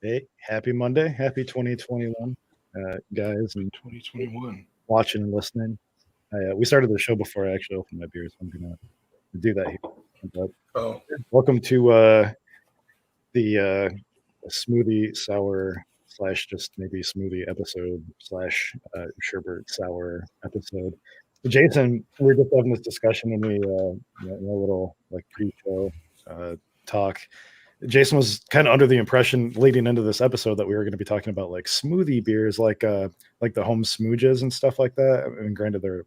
Hey, happy Monday. Happy 2021, guys, and 2021. watching and listening. We started the show before I actually opened my beer, so I'm going to do that here. But Oh, welcome to the smoothie sour slash just maybe smoothie episode slash sherbet sour episode. Jason, we were just having this discussion in in a little like pre-show talk. Jason was kind of under the impression leading into this episode that we were going to be talking about like smoothie beers, like the home smooches and stuff like that. And granted, they're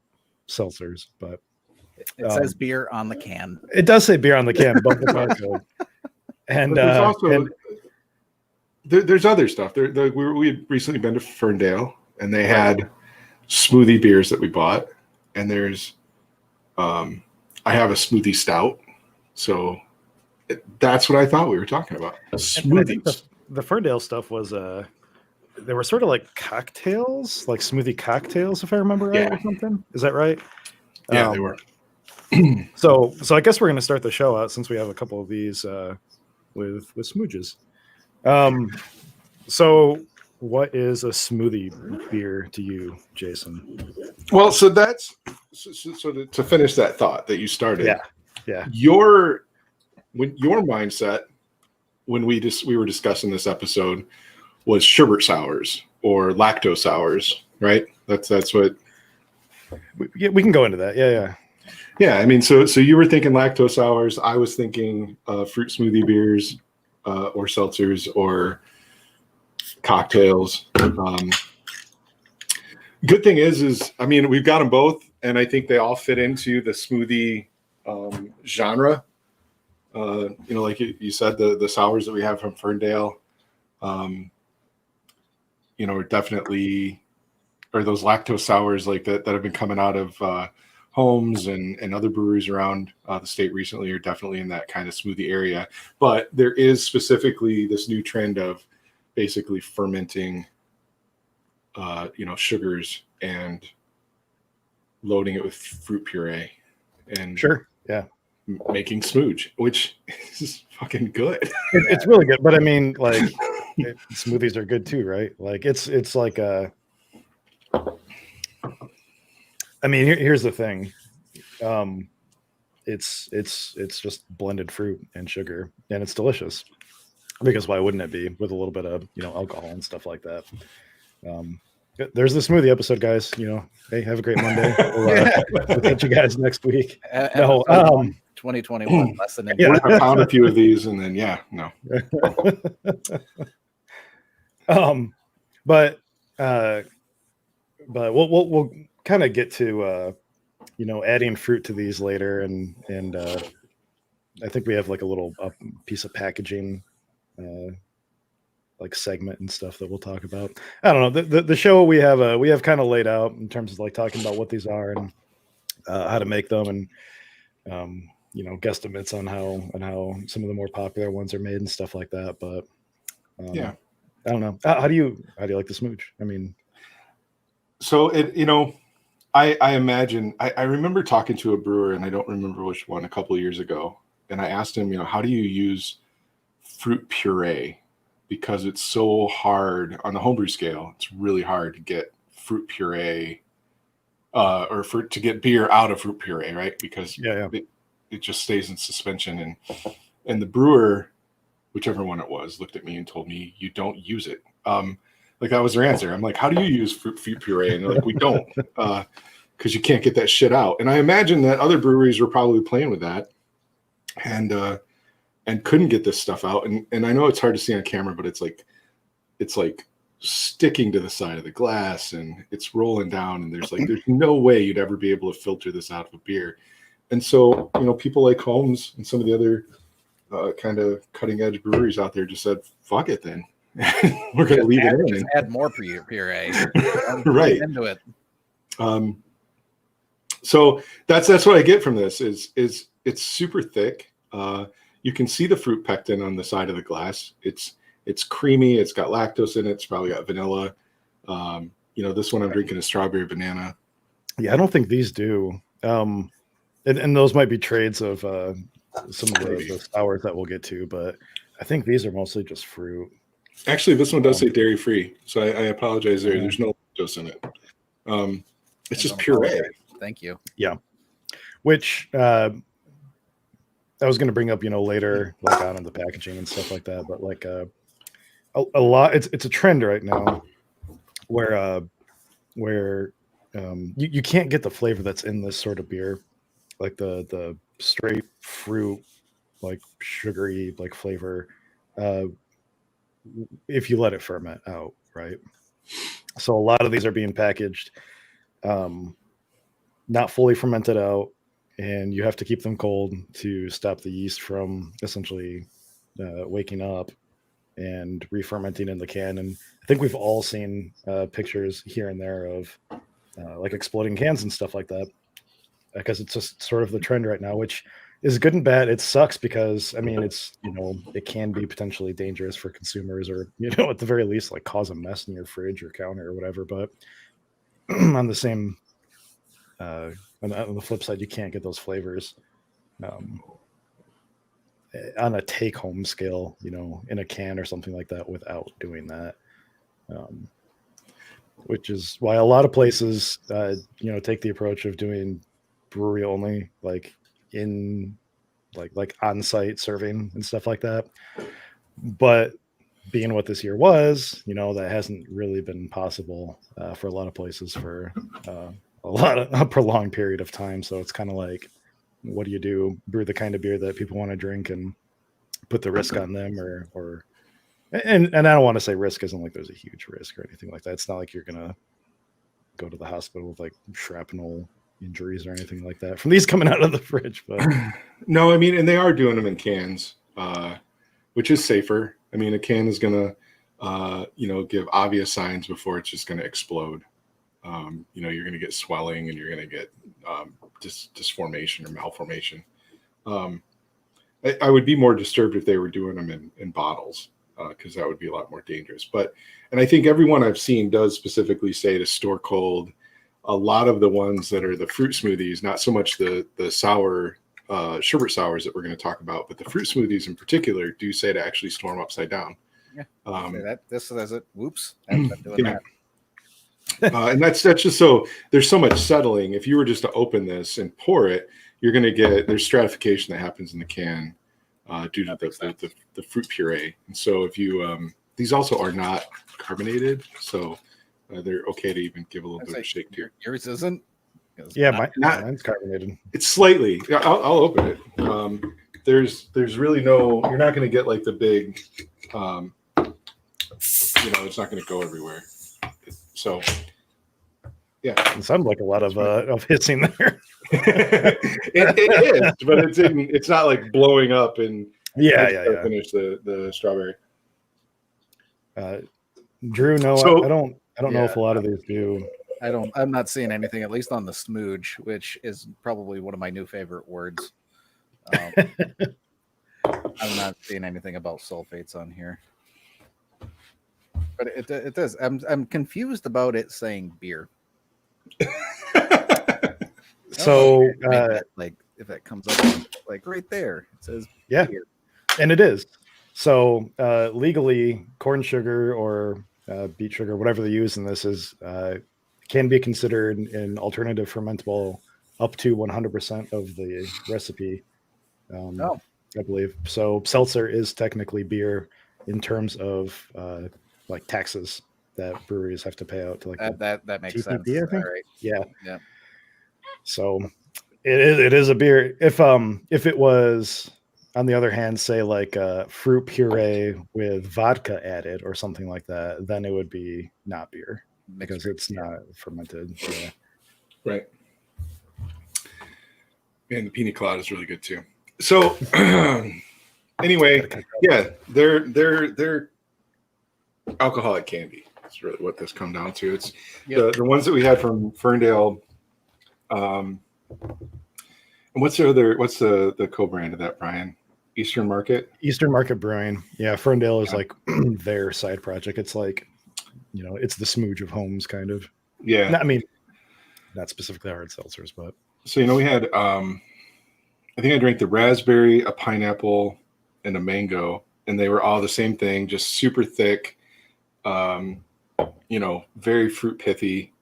seltzers, but it says beer on the can. It does say beer on the can above the barcode. And but there's also there's other stuff. We had recently been to Ferndale, and they had smoothie beers that we bought. And there's, I have a smoothie stout, so that's what I thought we were talking about. Smoothies. The Ferndale stuff was they were sort of like cocktails, like smoothie cocktails, if I remember right, or something. Is that right? Yeah, they were. So I guess we're going to start the show out since we have a couple of these with smooches. So what is a smoothie beer to you, Jason? Well, so that's so to finish that thought that you started. Yeah. Your mindset when we were discussing this episode was sherbet sours or lactose sours, right? That's what we can go into that. Yeah. I mean, so you were thinking lactose sours. I was thinking fruit smoothie beers or seltzers or cocktails. Good thing is I mean, we've got them both, and I think they all fit into the smoothie genre. Like you said, the sours that we have from Ferndale, are definitely, or those lactose sours like that have been coming out of Homes and other breweries around the state recently are definitely in that kind of smoothie area. But there is specifically this new trend of basically fermenting, sugars and loading it with fruit puree and making smooge, which is fucking good. It's really good, but I mean, like smoothies are good too, right? Like it's like I mean, here's the thing. It's just blended fruit and sugar, and it's delicious. Because why wouldn't it be with a little bit of alcohol and stuff like that? There's the smoothie episode, guys. Hey, have a great Monday. We'll catch you guys next week. 2021 lesson. We're gonna pound a few of these, and then but we'll kind of get to adding fruit to these later, and I think we have like a little piece of packaging like segment and stuff that we'll talk about. I don't know, the show we have kind of laid out in terms of like talking about what these are and how to make them, and guesstimates on how some of the more popular ones are made and stuff like that. But I don't know, how do you like the smooch? I mean, so I imagine I remember talking to a brewer, and I don't remember which one, a couple of years ago, and I asked him, how do you use fruit puree? Because it's so hard on the homebrew scale. It's really hard to get fruit puree to get beer out of fruit puree, right? Because it just stays in suspension. And the brewer, whichever one it was, looked at me and told me, you don't use it. Like that was their answer. I'm like, how do you use fruit puree? And they're like, we don't, because you can't get that shit out. And I imagine that other breweries were probably playing with that and couldn't get this stuff out. And I know it's hard to see on camera, but it's like sticking to the side of the glass, and it's rolling down, and there's no way you'd ever be able to filter this out of a beer. And so, people like Holmes and some of the other kind of cutting edge breweries out there just said, fuck it then. We're going to leave it in. Just add more puree. Right. Into it. So that's what I get from this is it's super thick. You can see the fruit pectin on the side of the glass. It's creamy. It's got lactose in it. It's probably got vanilla. This one I'm drinking is strawberry banana. Yeah, I don't think these do. And those might be trades of some of the sours that we'll get to, but I think these are mostly just fruit. Actually, this one does say dairy free, so I apologize there. Yeah. There's no lactose in it. It's I just don't puree. apologize. Thank you. Which I was going to bring up, later, like on in the packaging and stuff like that. But like a lot, it's a trend right now where you can't get the flavor that's in this sort of beer, like the straight fruit, like sugary like flavor, if you let it ferment out, right? So a lot of these are being packaged, not fully fermented out, and you have to keep them cold to stop the yeast from essentially waking up and re-fermenting in the can. And I think we've all seen pictures here and there of like exploding cans and stuff like that, because it's just sort of the trend right now, which is good and bad. It sucks because it's it can be potentially dangerous for consumers, or at the very least like cause a mess in your fridge or counter or whatever. But on the same on the flip side, you can't get those flavors on a take-home scale, in a can or something like that, without doing that. Which is why a lot of places, take the approach of doing brewery only, like in like on-site serving and stuff like that. But being what this year was, that hasn't really been possible for a lot of places for a prolonged period of time. So it's kind of like, what do you do? Brew the kind of beer that people want to drink and put the risk on them, or and I don't want to say risk isn't like there's a huge risk or anything like that. It's not like you're gonna go to the hospital with like shrapnel injuries or anything like that from these coming out of the fridge. But No, and they are doing them in cans, which is safer. A can is gonna give obvious signs before it's just gonna explode. You're gonna get swelling and you're gonna get disformation or malformation. I would be more disturbed if they were doing them in bottles, because that would be a lot more dangerous. And I think everyone I've seen does specifically say to store cold. A lot of the ones that are the fruit smoothies, not so much the sour sherbet sours that we're going to talk about, but the fruit smoothies in particular do say to actually store them upside down. Yeah. This says it. Whoops. I'm doing that. And that's just so there's so much settling. If you were just to open this and pour it, you're going to get, there's stratification that happens in the can due to the fruit puree. And so if you, these also are not carbonated, so they're okay to even give a little bit of a shake to Yours isn't? yeah, mine's carbonated. It's slightly, I'll open it. There's really no, you're not going to get like the big, it's not going to go everywhere. So, yeah, It sounded like a lot of hissing there. it is, but it's not like blowing up and yeah. finish the strawberry. Drew, no, So- I don't know if a lot of these do. I'm not seeing anything, at least on the smooge, which is probably one of my new favorite words. I'm not seeing anything about sulfates on here. But it does. I'm confused about it saying beer. So like if it comes up like right there, it says yeah, beer. and it is. So legally, corn sugar or beet sugar, whatever they use in this, is can be considered an alternative fermentable up to 100% of the recipe. I believe so. Seltzer is technically beer in terms of like taxes that breweries have to pay out to like that makes sense. TPP, I think. All right. Yeah. So it is a beer. If it was, on the other hand, say like fruit puree with vodka added or something like that, then it would be not beer because it's not fermented. Yeah. Right. And the pina colada is really good too. So anyway, yeah, they're alcoholic candy. That's really what this comes down to. It's the ones that we had from Ferndale. And what's the co-brand of that, Brian? Eastern Market Brewing. Yeah, Ferndale is like their side project. It's like, it's the smooge of homes kind of. Yeah. Not specifically hard seltzers, but so we had I think I drank the raspberry, a pineapple, and a mango, and they were all the same thing, just super thick, very fruit pithy.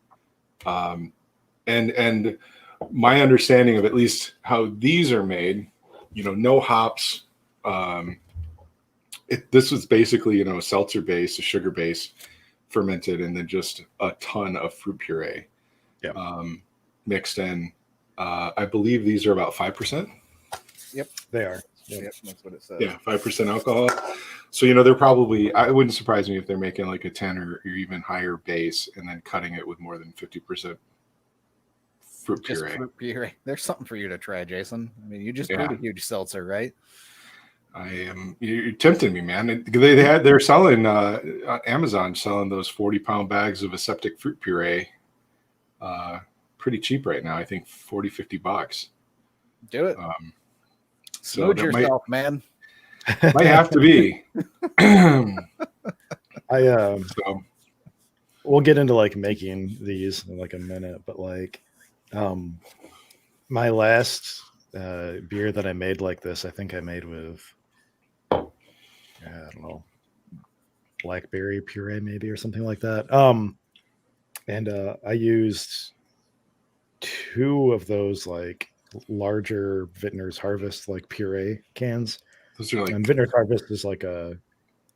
And my understanding of at least how these are made, no hops. This was basically, a seltzer base, a sugar base, fermented, and then just a ton of fruit puree mixed in. I believe these are about 5%. Yep, they are. Yep, that's what it says. Yeah, 5% alcohol. So, they're probably, it wouldn't surprise me if they're making like a 10 or even higher base and then cutting it with more than 50% fruit Just puree. fruit puree. There's something for you to try, Jason. I mean, you just brewed a huge seltzer, right? You're tempting me, man. They're selling on Amazon, selling those 40-pound bags of aseptic fruit puree pretty cheap right now. I think $40-$50. Do it. So Smooch yourself, man. Might have to be. We'll get into like making these in like a minute, but like my last beer that I made like this, I think I made with I don't know, blackberry puree maybe or something like that. And I used 2 of those like larger Vintner's Harvest like puree cans. Those are like, and Vintner's Harvest is like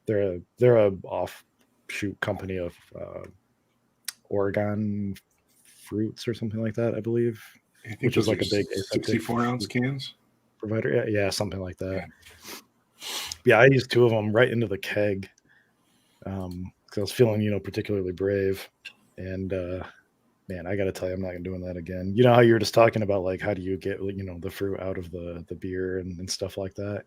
they're a offshoot company of Oregon Fruits or something like that, I believe. Which is like a big 64-ounce cans provider. Yeah, something like that. Yeah, I used 2 of them right into the keg because I was feeling, particularly brave. And man, I got to tell you, I'm not doing that again. You know how you were just talking about like how do you get the fruit out of the beer and stuff like that.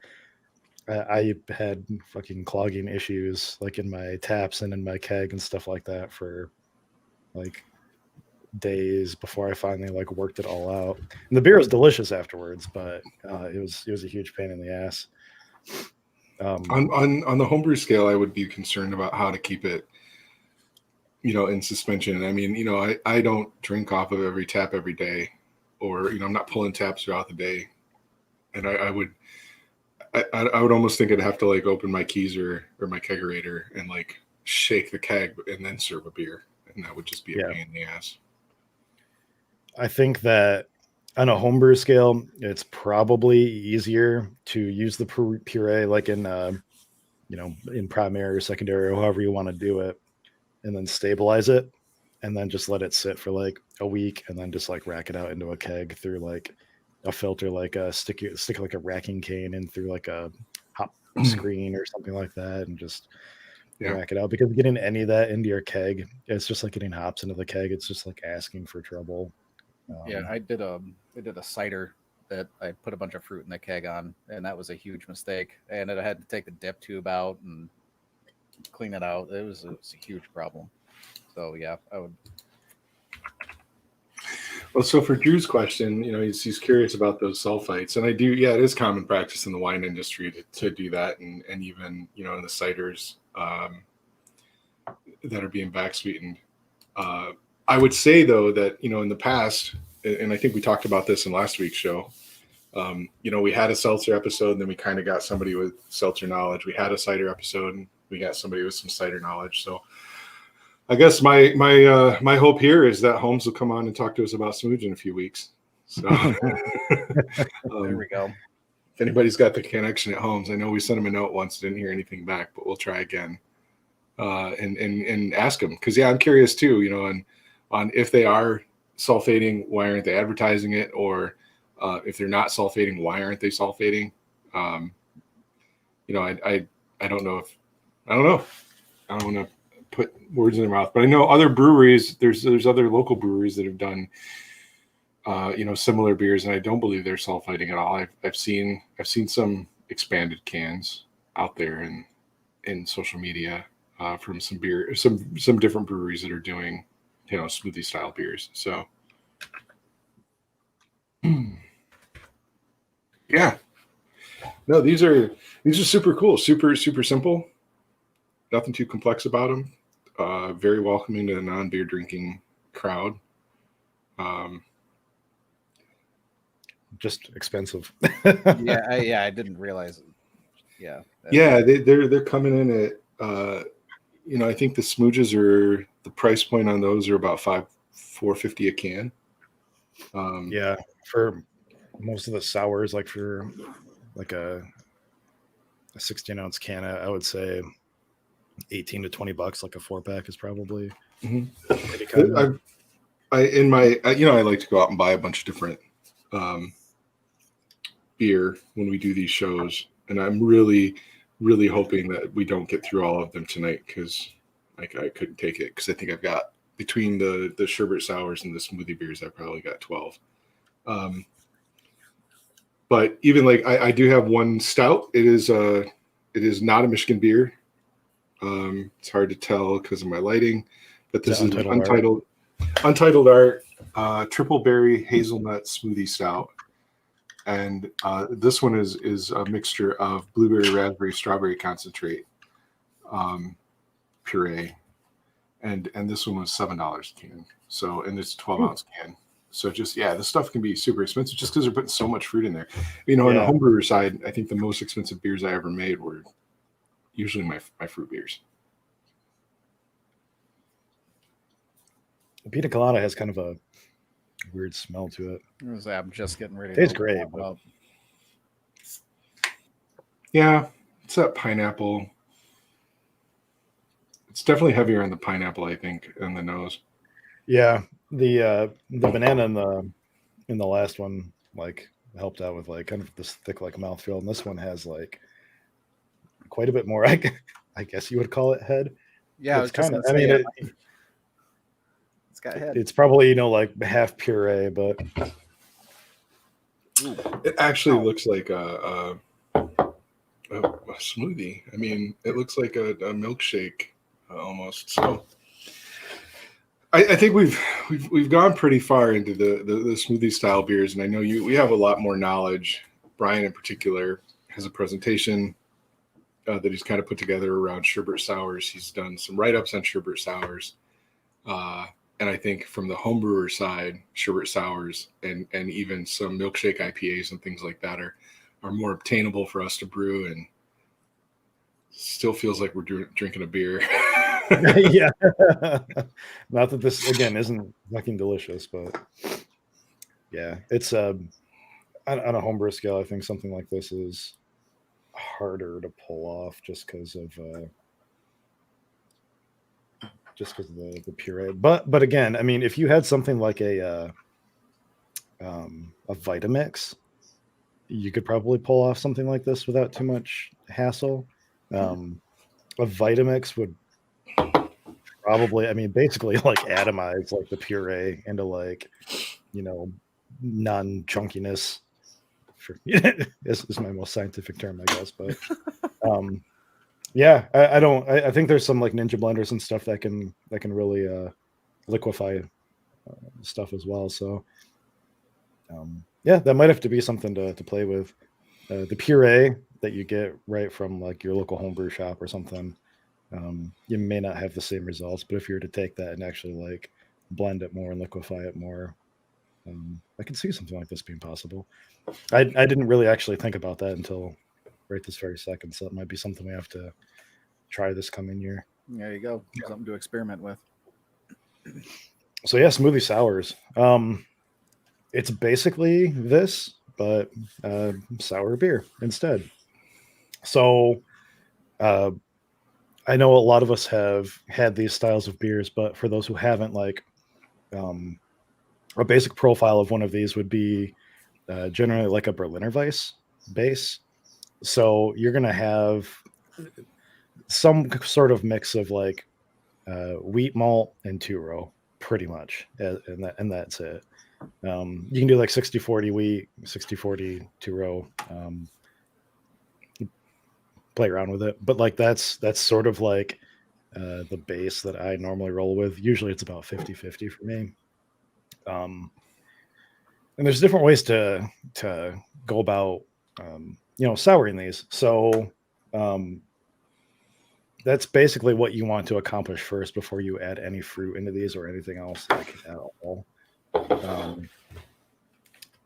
I had fucking clogging issues like in my taps and in my keg and stuff like that for like days before I finally like worked it all out. And the beer was delicious afterwards, but it was a huge pain in the ass. On the homebrew scale, I would be concerned about how to keep it, in suspension. I mean, I don't drink off of every tap every day, or I'm not pulling taps throughout the day, and I would almost think I'd have to like open my keezer or my kegerator and like shake the keg and then serve a beer, and that would just be a pain in the ass. I think that on a homebrew scale, it's probably easier to use the puree like in in primary or secondary or however you want to do it, and then stabilize it, and then just let it sit for like a week, and then just like rack it out into a keg through like a filter, like a stick like a racking cane in through like a hop screen or something like that, and just rack it out. Because getting any of that into your keg, it's just like getting hops into the keg. It's just like asking for trouble. I did a cider that I put a bunch of fruit in the keg on, and that was a huge mistake. And I had to take the dip tube out and clean it out. It was a huge problem. So yeah, I would. Well, so for Drew's question, he's curious about those sulfites, and I do. Yeah, it is common practice in the wine industry to do that, and even in the ciders that are being back sweetened. I would say though that in the past, and I think we talked about this in last week's show. We had a seltzer episode, and then we kind of got somebody with seltzer knowledge. We had a cider episode, and we got somebody with some cider knowledge. So I guess my hope here is that Holmes will come on and talk to us about Smoothie in a few weeks. So there we go. If anybody's got the connection at Holmes, I know we sent him a note once, didn't hear anything back, but we'll try again and ask him, because I'm curious too. On if they are sulfating, why aren't they advertising it? Or if they're not sulfating, why aren't they sulfating? I don't know. I don't want to put words in their mouth, but I know other breweries. There's other local breweries that have done similar beers, and I don't believe they're sulfiting at all. I've seen some expanded cans out there in social media from some different breweries that are doing smoothie style beers. So yeah, no, these are super cool, super simple, nothing too complex about them. Very welcoming to a non-beer drinking crowd. Just expensive. I didn't realize Yeah. Yeah, they're coming in at I think the smooches are the price point on those are about $4.50 a can. Yeah, for most of the sours, like for like a 16-ounce can, I would say 18 to $20, like a 4-pack is probably Mhm. pretty common. I like to go out and buy a bunch of different beer when we do these shows, and I'm really, really hoping that we don't get through all of them tonight because I couldn't take it because I think I've got between the sherbet sours and the smoothie beers, I probably got 12. But even like I do have one stout. It is not a Michigan beer. It's hard to tell because of my lighting, but this is Untitled Art Triple Berry Hazelnut Smoothie Stout, and this one is a mixture of blueberry, raspberry, strawberry concentrate puree, and this one was $7 a can. So, and it's a 12-ounce can. So this stuff can be super expensive just because they're putting so much fruit in there. On the homebrewer side, I think the most expensive beers I ever made were usually my fruit beers. The pina colada has kind of a weird smell to it. I'm just getting ready. Tastes great, but yeah, it's that pineapple. It's definitely heavier on the pineapple, I think, in the nose. Yeah, the banana in the last one like helped out with like kind of this thick like mouthfeel, and this one has like quite a bit more. I guess you would call it head. Yeah, it's kind of. I say, mean, it's got head. It's probably like half puree, but it actually looks like a smoothie. I mean, it looks like a milkshake almost. So I think we've gone pretty far into the smoothie style beers, and I know we have a lot more knowledge. Brian in particular has a presentation that he's kind of put together around sherbet sours. He's done some write-ups on sherbet sours. And I think from the homebrewer side, sherbet sours and even some milkshake IPAs and things like that are more obtainable for us to brew, and still feels like we're drinking a beer. Yeah. Not that this again isn't fucking delicious, but yeah, it's on a homebrew scale. I think something like this is harder to pull off just because of the puree. But again, I mean, if you had something like a Vitamix, you could probably pull off something like this without too much hassle. A Vitamix would probably, I mean, basically like atomize like the puree into like, non-chunkiness. Is my most scientific term, I guess. But yeah, I think there's some like ninja blenders and stuff that can really liquefy stuff as well. So yeah, that might have to be something to play with. The puree that you get right from like your local homebrew shop or something, you may not have the same results, but if you were to take that and actually like blend it more and liquefy it more, I can see something like this being possible. I didn't really actually think about that until right this very second, so it might be something we have to try this coming year. There you go. Something to experiment with. So yeah, smoothie sours. It's basically this, but sour beer instead. So I know a lot of us have had these styles of beers, but for those who haven't, like a basic profile of one of these would be generally like a Berliner Weiss base. So you're going to have some sort of mix of like wheat malt and two row, pretty much, and that's it. You can do like 60-40 wheat, 60-40 two row. Play around with it, but like that's sort of like the base that I normally roll with. Usually it's about 50-50 for me. And there's different ways to go about souring these. So that's basically what you want to accomplish first before you add any fruit into these or anything else like at all.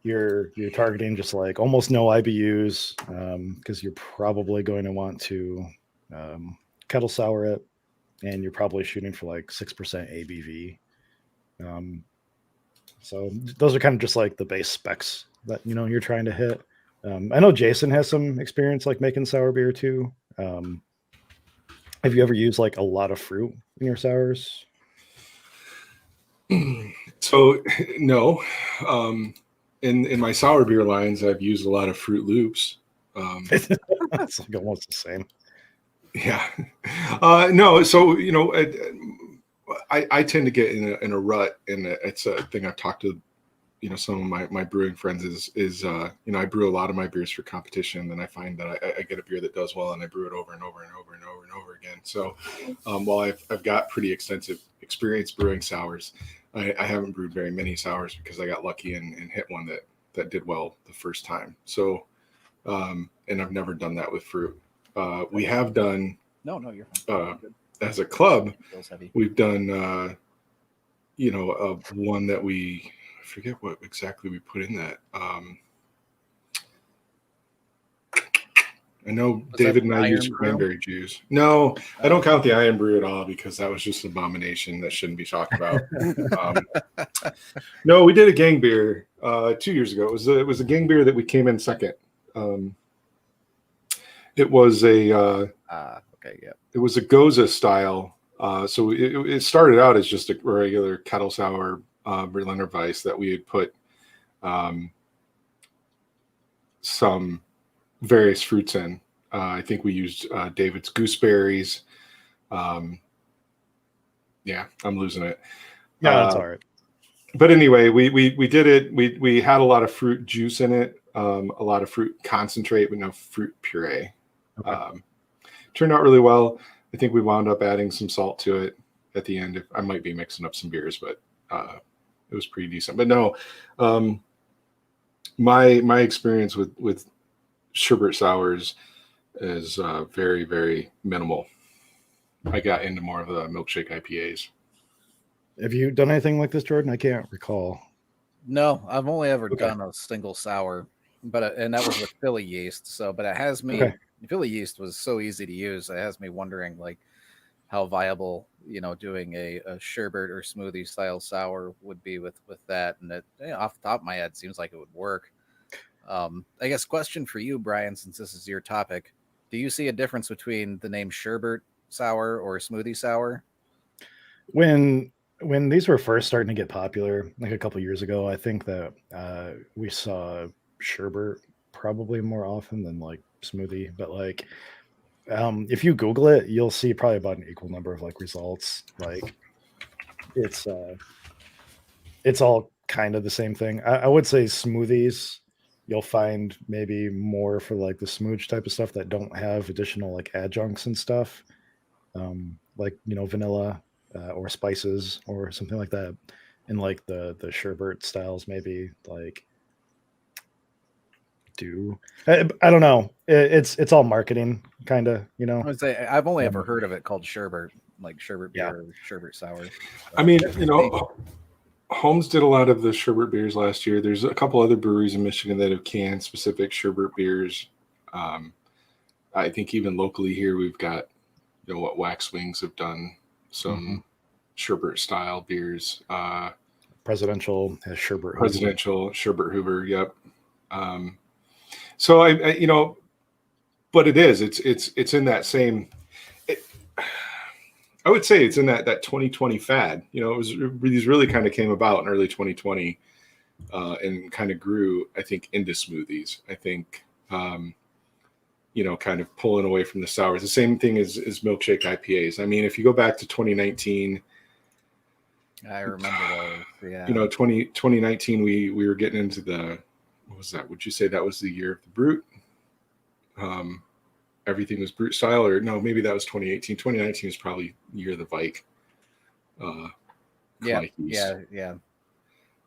you're targeting just like almost no IBUs because you're probably going to want to kettle sour it, and you're probably shooting for like 6% ABV. So those are kind of just like the base specs that you're trying to hit. I know Jason has some experience like making sour beer too. Have you ever used like a lot of fruit in your sours? So no, in my sour beer lines, I've used a lot of Fruit Loops. It's like almost the same. Yeah, no. So I tend to get in a rut, and it's a thing I've talked to some of my brewing friends is I brew a lot of my beers for competition, and I find that I get a beer that does well, and I brew it over and over and over and over and over again. So while I've got pretty extensive experience brewing sours, I haven't brewed very many sours because I got lucky and hit one that did well the first time. So and I've never done that with fruit. We have done No, you're fine. as a club. Feels heavy. We've done one that I forget what exactly we put in that. I know Was David that and I Iron used Brew? cranberry juice. No, I don't count the Iron Brew at all because that was just an abomination that shouldn't be talked about. No, we did a gang beer 2 years ago. It was a gang beer that we came in second. It was a okay, yeah. it was a Goza style. So it started out as just a regular kettle sour Berliner Weiss that we had put some various fruits in. I think we used David's gooseberries. Yeah, I'm losing it. Yeah, that's all right. But anyway, we did it. We had a lot of fruit juice in it, a lot of fruit concentrate, but no fruit puree. Okay. Turned out really well. I think we wound up adding some salt to it at the end. I might be mixing up some beers, but it was pretty decent. But no, my experience with sherbet sours is very, very minimal. I got into more of the milkshake IPAs. Have you done anything like this, Jordan? I can't recall. No, I've only ever Okay. done a single sour, and that was with Philly yeast. So, but it has me. Okay. Philly yeast was so easy to use. It has me wondering like how viable doing a sherbet or smoothie style sour would be with that. And it off the top of my head seems like it would work. I guess question for you, Brian, since this is your topic, do you see a difference between the name sherbet sour or smoothie sour? When these were first starting to get popular, like a couple years ago, I think that we saw sherbet probably more often than like smoothie. But like, if you Google it, you'll see probably about an equal number of like results. Like, it's all kind of the same thing. I would say smoothies, you'll find maybe more for like the smooch type of stuff that don't have additional like adjuncts and stuff, like vanilla or spices or something like that. And like the sherbet styles, maybe like I don't know. It's all marketing, kind of. I would say I've only ever Um, heard of it called sherbet, like sherbet Yeah. beer or sherbet sour. I mean, Holmes did a lot of the sherbet beers last year. There's a couple other breweries in Michigan that have canned specific sherbet beers. I think even locally here, we've got what Wax Wings have done some sherbet style beers. Presidential has sherbet. Presidential sherbet Hoover. Yep. So I but it's in that same. I would say it's in that 2020 fad. These really kind of came about in early 2020 and kind of grew, I think, into smoothies. I think, kind of pulling away from the sours. The same thing as milkshake IPAs. I mean, if you go back to 2019, I remember those. Yeah. 2019, we were getting into what was that? Would you say that was the year of the brute? Everything was brute style, or no, maybe that was 2018. 2019 was probably year of the Vike. Yeah.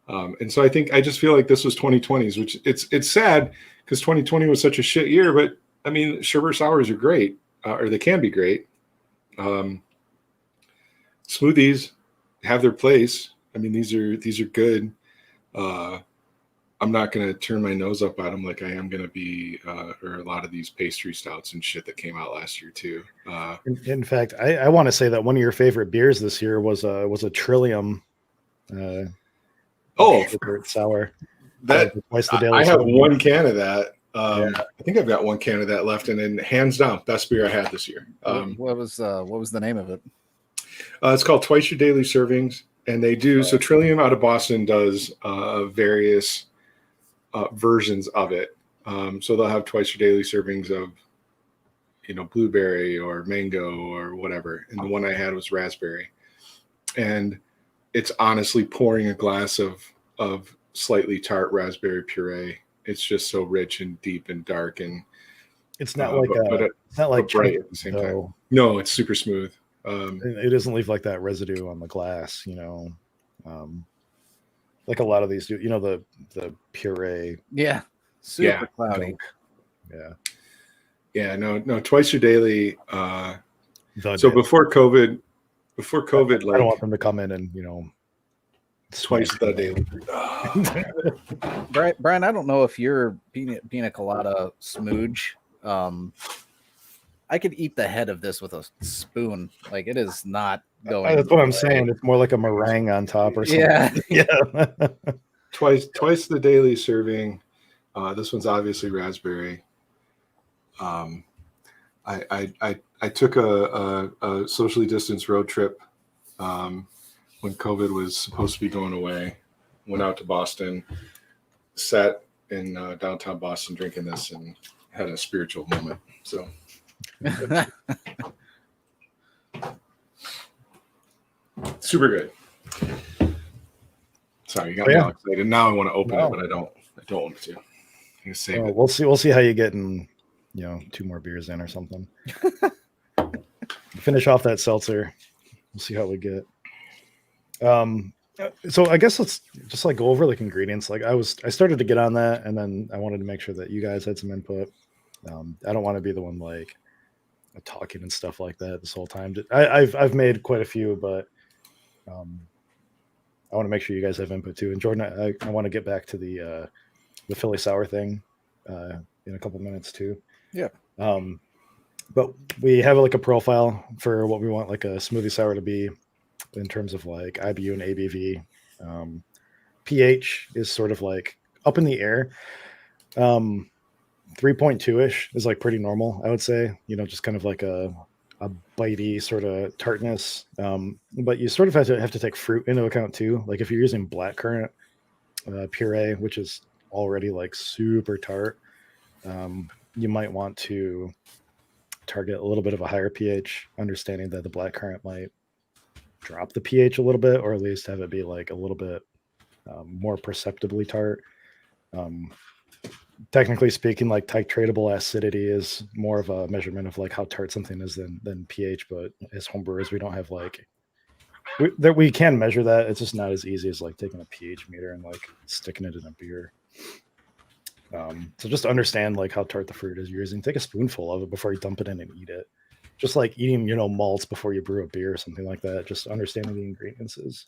And so I just feel like this was 2020s, which it's sad because 2020 was such a shit year. But I mean, sherbet sours are great, or they can be great. Smoothies have their place. I mean, these are good. I'm not going to turn my nose up at them like I am going to be, or a lot of these pastry stouts and shit that came out last year too. In fact, I want to say that one of your favorite beers this year was a Trillium. Sherbet sour. That twice the daily. I have one can of that. Yeah. I think I've got one can of that left, and then hands down, best beer I had this year. What was the name of it? It's called Twice Your Daily Servings, and they do so. Trillium out of Boston does various versions of it. So they'll have twice your daily servings of, blueberry or mango or whatever. And the one I had was raspberry. And it's honestly pouring a glass of slightly tart raspberry puree. It's just so rich and deep and dark, and it's not it's not like bright at the same time. No, it's super smooth. It doesn't leave like that residue on the glass, like a lot of these do. The puree. Yeah, super cloudy. Yeah. No. Twice your daily. So before COVID, I don't want them to come in and twice the daily. Brian, I don't know if you're pina colada smooge. I could eat the head of this with a spoon. Like, it is not going. That's what I'm saying. It's more like a meringue on top or something. Yeah. Twice the daily serving. This one's obviously raspberry. I took a socially distanced road trip when COVID was supposed to be going away. Went out to Boston, sat in downtown Boston drinking this, and had a spiritual moment. So. Super good. Sorry, you got me all excited. Now I want to open it, but I don't want to. I'm save it. We'll see how you get in, 2 more beers in or something. Finish off that seltzer. We'll see how we get. So I guess let's just go over ingredients. I started to get on that, and then I wanted to make sure that you guys had some input. I don't want to be the one talking and stuff like that this whole time. I've made quite a few, but I want to make sure you guys have input too. And Jordan, I want to get back to the Philly sour thing in a couple minutes too. Yeah. But we have a profile for what we want a smoothie sour to be in terms of IBU and ABV. pH is sort of up in the air. 3.2-ish is pretty normal, I would say. Just kind of a bitey sort of tartness. But you sort of have to take fruit into account too. If you're using blackcurrant puree, which is already super tart, you might want to target a little bit of a higher pH, understanding that the blackcurrant might drop the pH a little bit, or at least have it be a little bit more perceptibly tart. Technically speaking, titratable acidity is more of a measurement of how tart something is than pH. But as homebrewers, we don't have we can measure that. It's just not as easy as taking a pH meter and sticking it in a beer. So just understand how tart the fruit is you're using. Take a spoonful of it before you dump it in and eat it. Just eating malts before you brew a beer or something like that. Just understanding the ingredients is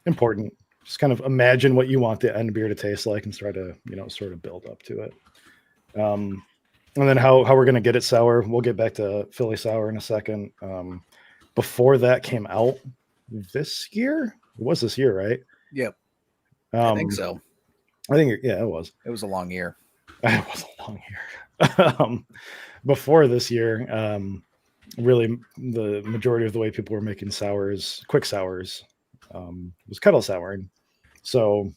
important. Just kind of imagine what you want the end beer to taste like and try to sort of build up to it. And then how we're going to get it sour, we'll get back to Philly sour in a second. Before that came out this year, it was this year, right? Yep. I think so. I think it was. It was a long year. It was a long year. Before this year, really the majority of the way people were making sours, quick sours, was kettle souring. So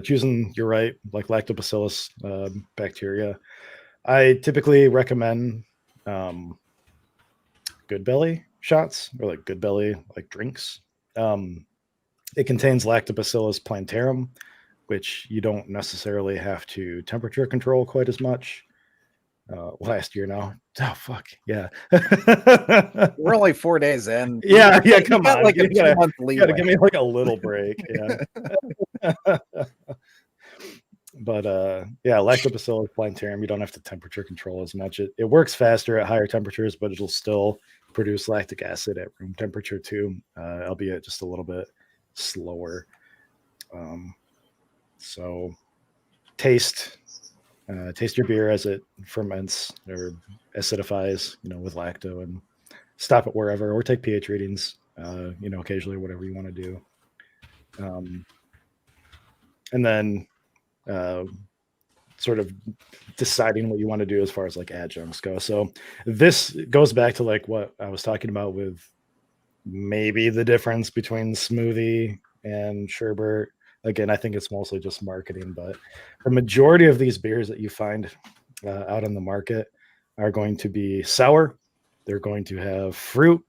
choosing, you're right, lactobacillus bacteria. I typically recommend Good Belly shots, or Good Belly drinks. It contains Lactobacillus plantarum, which you don't necessarily have to temperature control quite as much. Last year now. Oh fuck yeah. We're only 4 days in. Yeah, come on. A 2-month leeway. You gotta give me a little break. Yeah. But Lactobacillus plantarum, you don't have to temperature control as much. It works faster at higher temperatures, but it'll still produce lactic acid at room temperature too, albeit just a little bit slower. So taste your beer as it ferments or acidifies, with lacto, and stop it wherever, or take pH readings, occasionally, whatever you want to do. And then sort of deciding what you want to do as far as like adjuncts go. So this goes back to like what I was talking about with maybe the difference between Smoothie and Sherbert. Again, I think it's mostly just marketing, but the majority of these beers that you find out on the market are going to be sour. They're going to have fruit.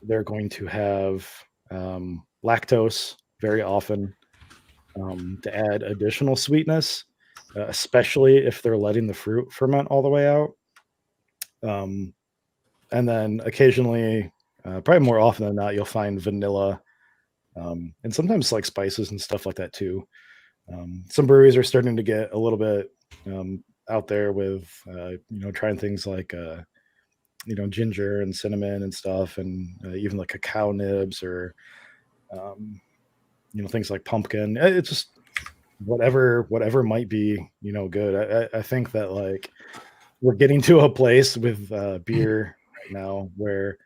They're going to have lactose very often to add additional sweetness, especially if they're letting the fruit ferment all the way out. And then occasionally, probably more often than not, you'll find vanilla and sometimes like spices and stuff like that too. Some breweries are starting to get a little bit out there with, trying things like, ginger and cinnamon and stuff, and even like cacao nibs or, things like pumpkin. It's just whatever might be, good. I think that like we're getting to a place with beer right now where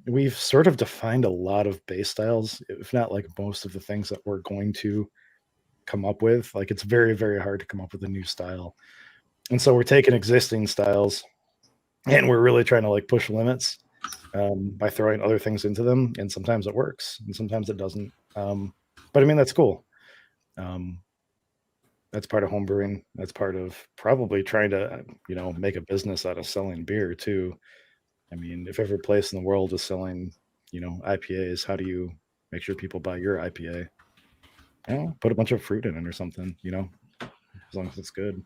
we've sort of defined a lot of base styles, if not like most of the things that we're going to come up with. Like it's very, very hard to come up with a new style. And so we're taking existing styles and we're really trying to like push limits by throwing other things into them. And sometimes it works and sometimes it doesn't. But I mean, that's cool. That's part of homebrewing. That's part of probably trying to, make a business out of selling beer too. I mean, if every place in the world is selling, IPAs, how do you make sure people buy your IPA? Put a bunch of fruit in it or something, as long as it's good.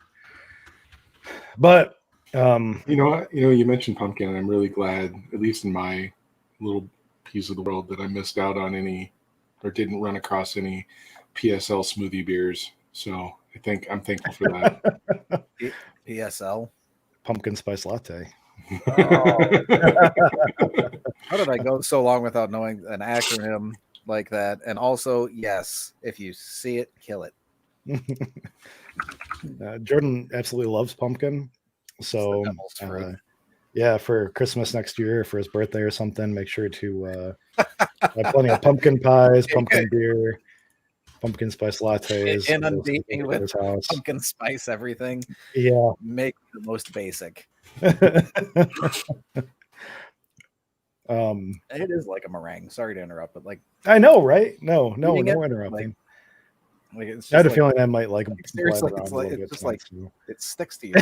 But You know what? You mentioned pumpkin, and I'm really glad, at least in my little piece of the world, that I missed out on any or didn't run across any PSL smoothie beers. So I'm thankful for that. PSL pumpkin spice latte. Oh. How did I go so long without knowing an acronym like that? And also, yes, if you see it, kill it. Jordan absolutely loves pumpkin. So, for Christmas next year, for his birthday or something, make sure to have plenty of pumpkin pies, pumpkin beer, pumpkin spice lattes. Inundate me with pumpkin spice everything. Yeah. Make the most basic. It is like a meringue. Sorry to interrupt, but like I know, right? No interrupting. Like it's I had a like, feeling I might like seriously, it's just like it sticks to you.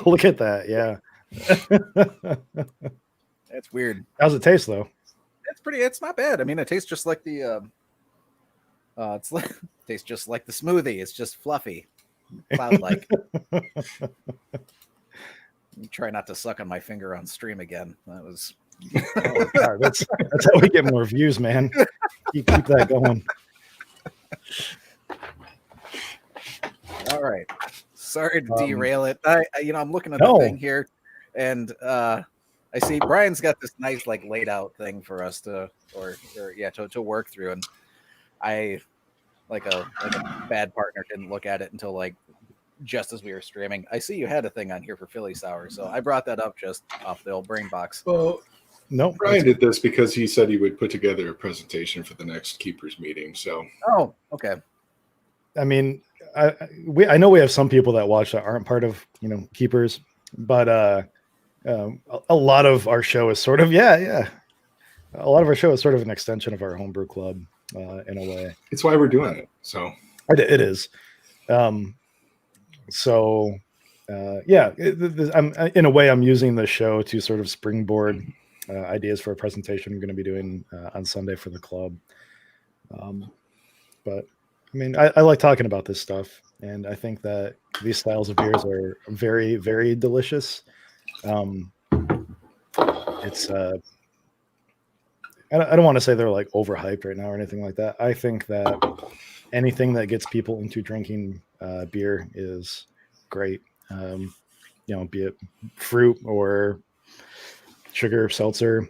Look at that, yeah. That's weird. How's it taste though? It's not bad. I mean, it tastes just like the tastes just like the smoothie. It's just fluffy, cloud-like. Try not to suck on my finger on stream again. That was oh, God, that's how we get more views, man. Keep that going. All right. Sorry to derail it. I'm looking at the thing here, and I see Brian's got this nice like laid out thing for us to work through, and I like a bad partner didn't look at it until like just as we were streaming. I see you had a thing on here for Philly Sour, so I brought that up just off the old brain box. Well, no, Brian did this because he said he would put together a presentation for the next Keepers meeting. So, oh, okay. I mean, I know we have some people that watch that aren't part of Keepers, but a lot of our show is sort of a lot of our show is sort of an extension of our homebrew club in a way. It's why we're doing it. So it is. In a way, I'm using the show to sort of springboard ideas for a presentation I'm going to be doing on Sunday for the club. But I mean, I like talking about this stuff, and I think that these styles of beers are very, very delicious. It's I don't want to say they're like overhyped right now or anything like that. I think that anything that gets people into drinking beer is great. Be it fruit or sugar, seltzer.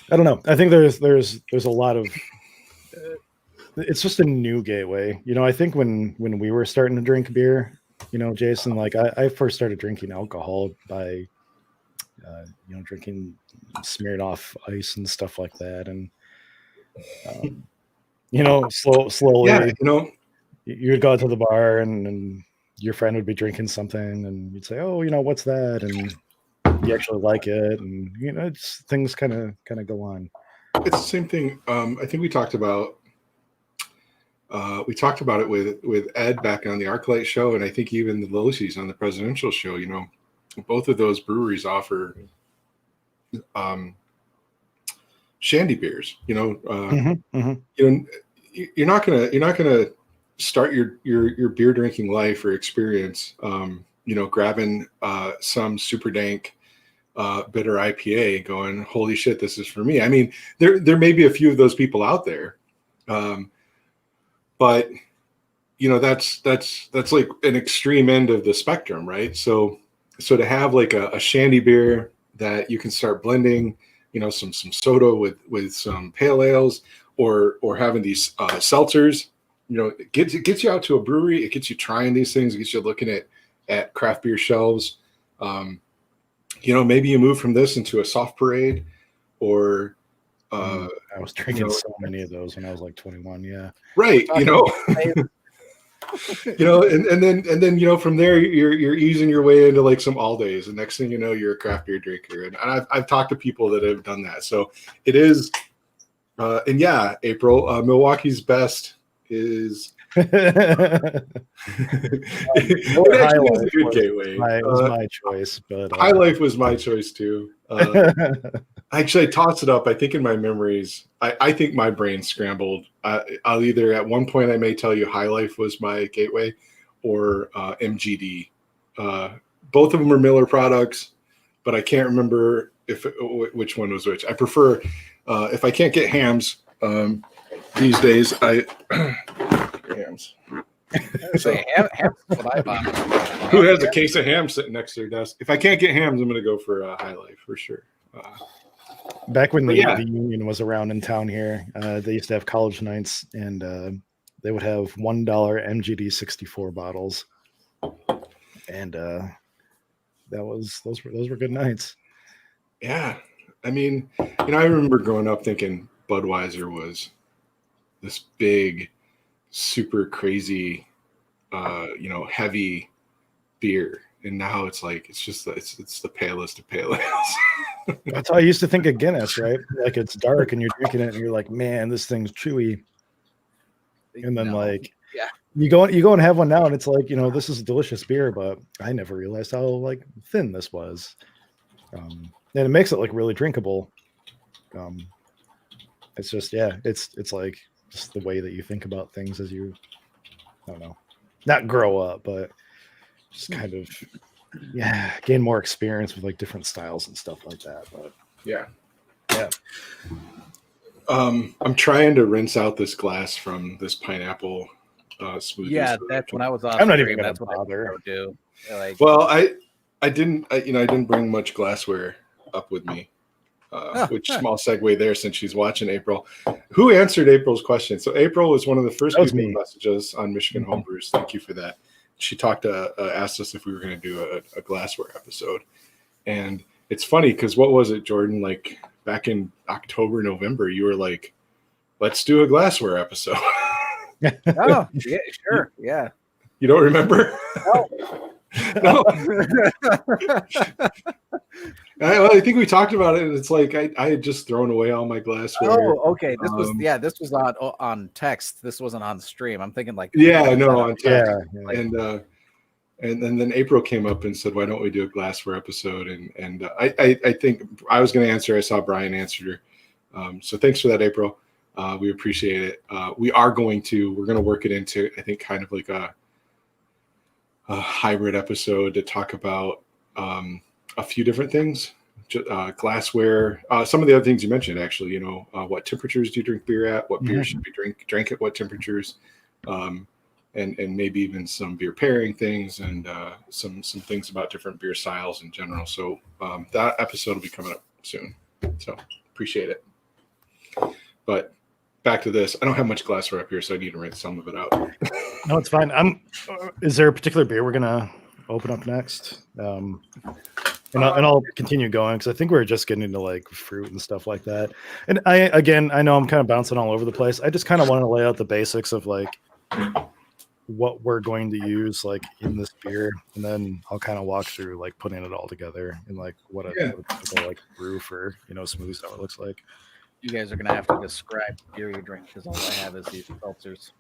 I don't know. I think there's a lot of it's just a new gateway. I think when we were starting to drink beer, Jason, like I first started drinking alcohol by, drinking smeared off ice and stuff like that. And, slowly Yeah, you would go out to the bar and your friend would be drinking something and you'd say, oh, what's that? And you actually like it. And, it's things kind of go on. it's the same thing. I think we talked about it with Ed back on the ArcLight show, and I think even the Losies on the presidential show. Both of those breweries offer shandy beers. You're not gonna start your beer drinking life or experience, grabbing some super dank bitter IPA, going, holy shit, this is for me. I mean, there may be a few of those people out there. But that's like an extreme end of the spectrum, right? So to have like a shandy beer that you can start blending, some soda with some pale ales, or having these seltzers, it gets you out to a brewery. It gets you trying these things. It gets you looking at craft beer shelves. Maybe you move from this into a soft parade, or I was drinking so many of those when I was like 21. Yeah. Right. And then from there you're easing your way into like some all days, and next thing you know, you're a craft beer drinker. And I've talked to people that have done that. So it is, and yeah, April, Milwaukee's best is it actually is a good gateway. It was my choice, but High Life was my choice too. Actually, I tossed it up. I think in my memories, I think my brain scrambled. I'll either at one point I may tell you High Life was my gateway, or MGD. Both of them are Miller products, but I can't remember which one was which. I prefer, if I can't get hams these days, hams. So, ham's what I buy. Who has a case of ham sitting next to their desk? If I can't get hams, I'm going to go for High Life for sure. Back when the union was around in town here, they used to have college nights, and they would have $1 MGD 64 bottles, and those were good nights. Yeah, I mean, I remember growing up thinking Budweiser was this big, super crazy, heavy beer, and now it's like it's the palest of pale ales. That's how I used to think of Guinness, right? Like it's dark and you're drinking it and you're like, man, this thing's chewy. And then you go and have one now and it's like, this is a delicious beer, but I never realized how like thin this was. And it makes it like really drinkable. It's just, it's like just the way that you think about things as you, I don't know, not grow up, but just kind of, gain more experience with like different styles and stuff like that. But yeah. I'm trying to rinse out this glass from this pineapple smoothie. Yeah, that's when I was on. I'm not even gonna bother. Do. Well, I didn't bring much glassware up with me. Which small segue there, since she's watching April. Who answered April's question? So April was one of the first people to message us on Michigan Homebrews. Thank you for that. She asked us if we were going to do a glassware episode. And it's funny because what was it, Jordan? Like back in October, November, you were like, let's do a glassware episode. Oh, yeah, sure. Yeah. You don't remember? No. I think we talked about it, and it's like I had just thrown away all my glassware. Oh, okay. This was on text. This wasn't on stream. I'm thinking like on text. Yeah. And then April came up and said, "Why don't we do a glassware episode?" And I think I was going to answer. I saw Brian answered her. So thanks for that, April. We appreciate it. We're going to work it into, I think, kind of like a hybrid episode to talk about a few different things, glassware, some of the other things you mentioned, actually, what temperatures do you drink beer at, what beer should be drank at what temperatures, and maybe even some beer pairing things, and some things about different beer styles in general. So that episode will be coming up soon. So appreciate it. But back to this. I don't have much glassware up here, so I need to rinse some of it out. No, it's fine. Is there a particular beer we're gonna open up next? And I'll continue going because I think we're just getting into like fruit and stuff like that. And I know I'm kind of bouncing all over the place. I just kind of want to lay out the basics of like what we're going to use like in this beer, and then I'll kind of walk through like putting it all together and like what a typical like brew for smoothie sour looks like. You guys are gonna have to describe the beer you drink because all I have is these seltzers.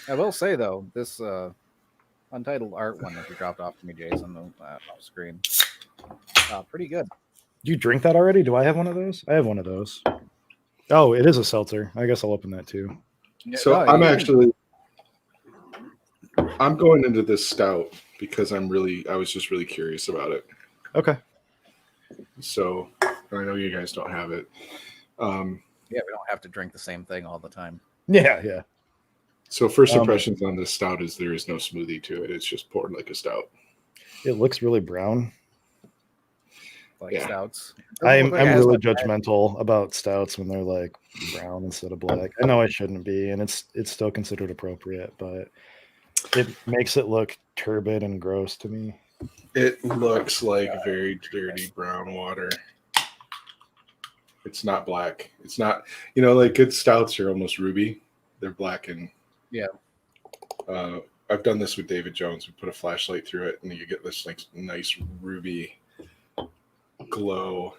I will say though, this Untitled Art one that you dropped off to me, Jason, off screen, pretty good. Do you drink that already? Do I have one of those? I have one of those. Oh, it is a seltzer. I guess I'll open that too. Yeah, So I'm going into this stout because I was just really curious about it. Okay. So I know you guys don't have it. Yeah, we don't have to drink the same thing all the time. Yeah. So first impressions on this stout is there is no smoothie to it. It's just poured like a stout. It looks really brown. Like stouts. I'm really judgmental about stouts when they're like brown instead of black. I know I shouldn't be, and it's still considered appropriate, but it makes it look turbid and gross to me. It looks like very dirty brown water. It's not black. It's not, like good stouts are almost ruby. They're black and I've done this with David Jones. We put a flashlight through it, and you get this like nice ruby glow.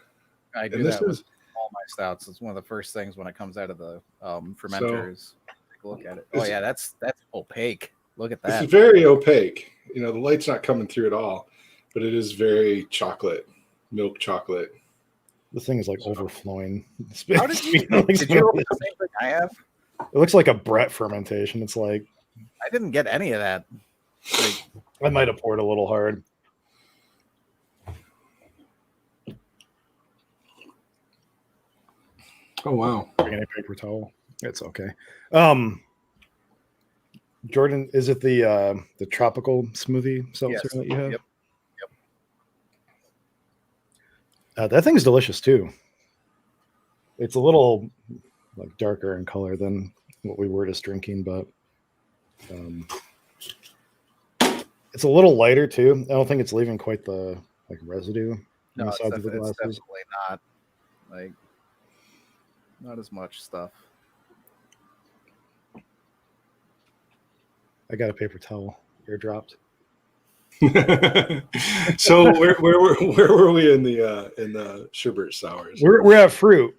I do that with all my stouts. It's one of the first things when it comes out of the fermenters. Take a look at it. Oh yeah, that's opaque. Look at that. It's very opaque. The light's not coming through at all, but it is very chocolate, milk chocolate. The thing is like overflowing. How did you open the same thing I have? It looks like a Brett fermentation. It's like I didn't get any of that. Like, I might have poured a little hard. Oh wow! Bring a paper towel. It's okay. Jordan, is it the tropical smoothie seltzer that you have? Yep. That thing's delicious too. It's a little like darker in color than what we were just drinking, but it's a little lighter too. I don't think it's leaving quite the like residue on the sides of the glasses. It's definitely not like not as much stuff. I got a paper towel. You're dropped. So where were we in the sherbet sours? We're at fruit.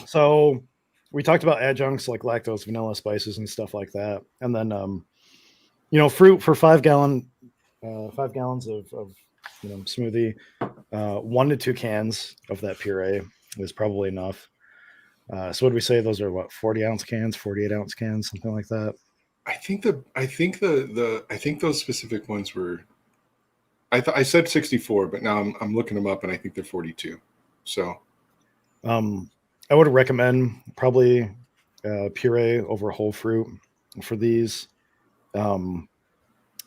So we talked about adjuncts like lactose, vanilla, spices, and stuff like that, and then fruit for 5 gallons of smoothie. 1 to 2 cans of that puree is probably enough. So what do we say? Those are 40-ounce cans, 48-ounce cans, something like that. I think those specific ones were. I said 64, but now I'm looking them up, and I think they're 42. So, I would recommend probably puree over whole fruit for these,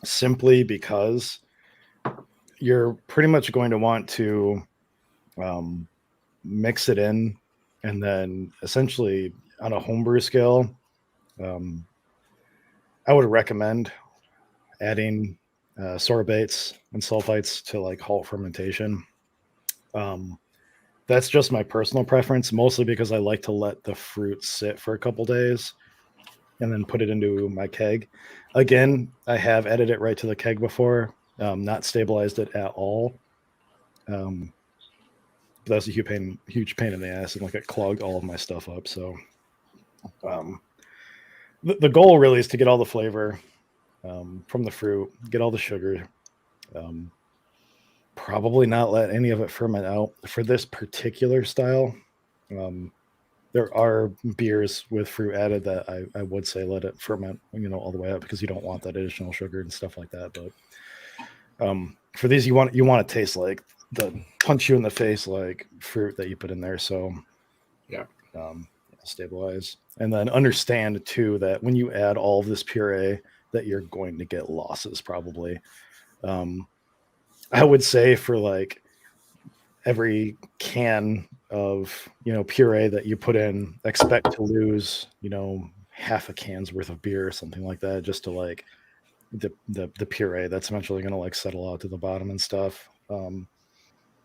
simply because you're pretty much going to want to mix it in, and then essentially on a homebrew scale. I would recommend adding sorbates and sulfites to like halt fermentation. That's just my personal preference, mostly because I like to let the fruit sit for a couple days and then put it into my keg. Again, I have added it right to the keg before, not stabilized it at all. But that's a huge pain in the ass, and like it clogged all of my stuff up. So, the goal really is to get all the flavor from the fruit, get all the sugar. Probably not let any of it ferment out for this particular style. There are beers with fruit added that I would say let it ferment, all the way up, because you don't want that additional sugar and stuff like that. But for these, you want to taste like the punch you in the face like fruit that you put in there. So yeah. Stabilize, and then understand too that when you add all of this puree that you're going to get losses probably. I would say for like every can of, puree that you put in, expect to lose, half a can's worth of beer or something like that, just to like the puree that's eventually going to like settle out to the bottom and stuff.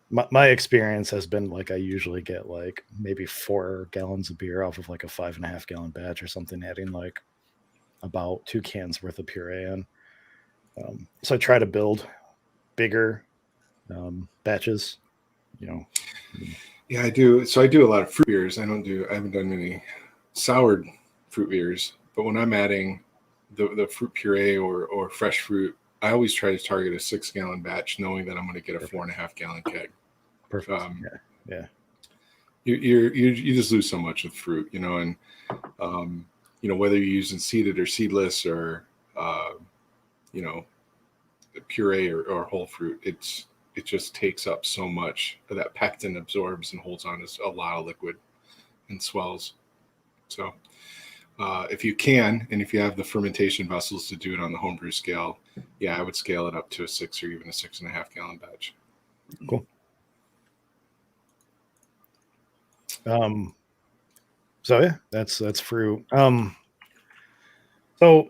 My experience has been like I usually get like maybe 4 gallons of beer off of like a 5.5 gallon batch or something, adding like about 2 cans worth of puree in. So I try to build bigger batches, you know. Yeah, I do. So I do a lot of fruit beers. I haven't done many soured fruit beers, but when I'm adding the fruit puree or fresh fruit, I always try to target a 6 gallon batch, knowing that I'm going to get a 4.5 gallon keg. Perfect. Yeah. You just lose so much with fruit, and whether you're using seeded or seedless or puree or whole fruit, it just takes up so much of that pectin, absorbs and holds on to a lot of liquid and swells. So if you can, and if you have the fermentation vessels to do it on the homebrew scale, I would scale it up to a 6 or even a 6.5 gallon batch. Cool. So yeah, that's fruit. So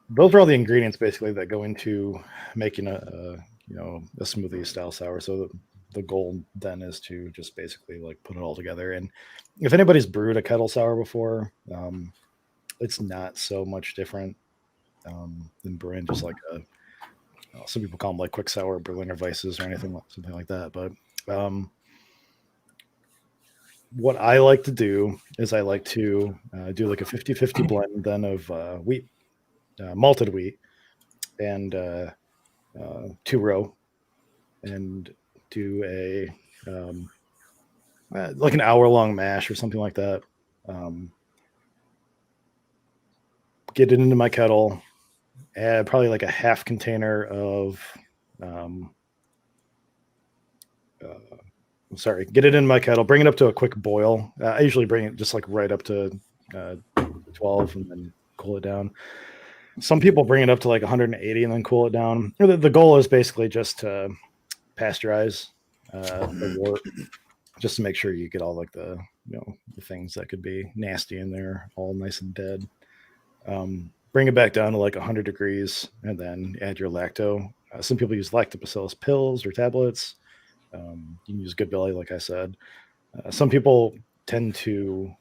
those are all the ingredients basically that go into making a smoothie style sour. So the goal then is to just basically like put it all together. And if anybody's brewed a kettle sour before, it's not so much different than brewing just like some people call them like quick sour Berliner Weisses or something like that. But what I like to do is I like to do like a 50-50 blend then of wheat, malted wheat, and 2-row, and do a like an hour-long mash or something like that. Get it into my kettle, add probably like a half container of get it in my kettle, bring it up to a quick boil. I usually bring it just like right up to 12 and then cool it down. Some people bring it up to like 180 and then cool it down. The goal is basically just to pasteurize the wort, just to make sure you get all like the things that could be nasty in there all nice and dead. Bring it back down to like 100 degrees and then add your lacto. Some people use lactobacillus pills or tablets. You can use Good Belly, like I said. Some people tend to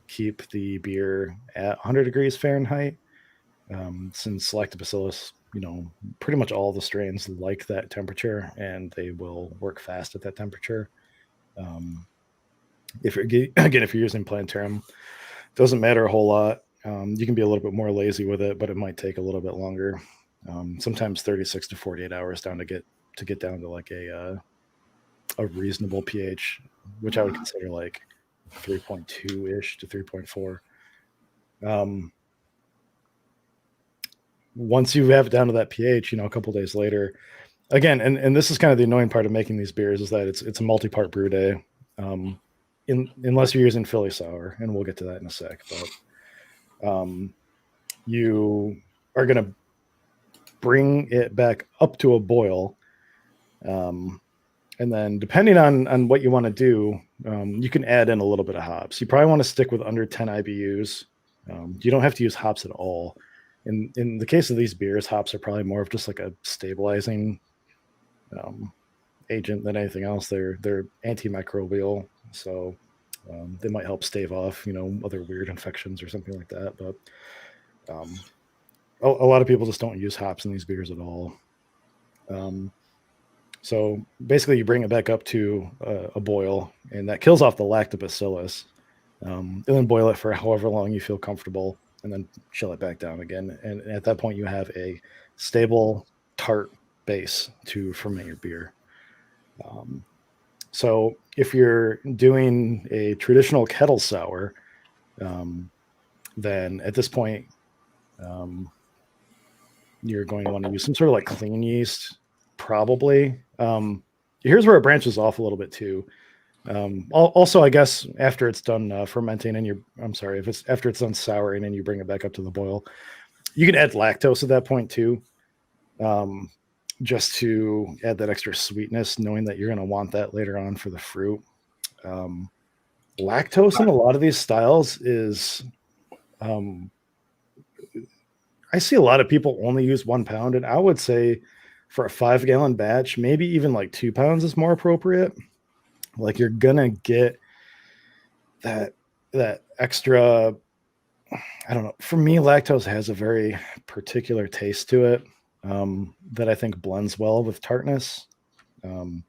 keep the beer at 100 degrees Fahrenheit, since lactobacillus, pretty much all the strains like that temperature, and they will work fast at that temperature. If you're using plantarum, doesn't matter a whole lot. You can be a little bit more lazy with it, but it might take a little bit longer. Sometimes 36 to 48 hours to get down to like a reasonable pH, which I would consider like 3.2 ish to 3.4. Once you have it down to that pH, a couple days later, again, and this is kind of the annoying part of making these beers, is that it's a multi-part brew day. Unless you're using Philly sour, and we'll get to that in a sec, but you are going to bring it back up to a boil. And then depending on what you want to do, you can add in a little bit of hops. You probably want to stick with under 10 IBUs. You don't have to use hops at all. In the case of these beers, hops are probably more of just like a stabilizing agent than anything else. They're antimicrobial, so they might help stave off other weird infections or something like that. But a lot of people just don't use hops in these beers at all. So basically, you bring it back up to a boil, and that kills off the lactobacillus. And then boil it for however long you feel comfortable, and then chill it back down again. And at that point, you have a stable, tart base to ferment your beer. So if you're doing a traditional kettle sour, then at this point, you're going to want to use some sort of like clean yeast, probably. Here's where it branches off a little bit too. Also, I guess after it's done fermenting after it's done souring and you bring it back up to the boil, you can add lactose at that point too. just to add that extra sweetness, knowing that you're going to want that later on for the fruit. Lactose in a lot of these styles is, I see a lot of people only use 1 pound, and I would say for a 5 gallon batch, maybe even like 2 pounds is more appropriate. Like you're gonna get that extra. I don't know. For me, lactose has a very particular taste to it that I think blends well with tartness. Um,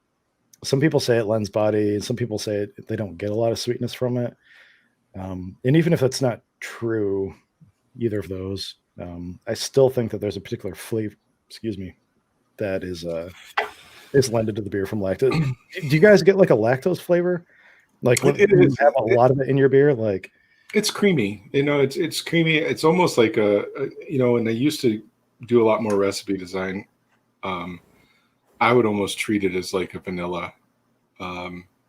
some people say it lends body, and some people say they don't get a lot of sweetness from it. And even if that's not true, either of those, I still think that there's a particular flavor. Excuse me, that is lended to the beer from lactose. Do you guys get like a lactose flavor? Like when you have a lot of it in your beer, like It's creamy. It's creamy. It's almost like and they used to do a lot more recipe design. I would almost treat it as like a vanilla.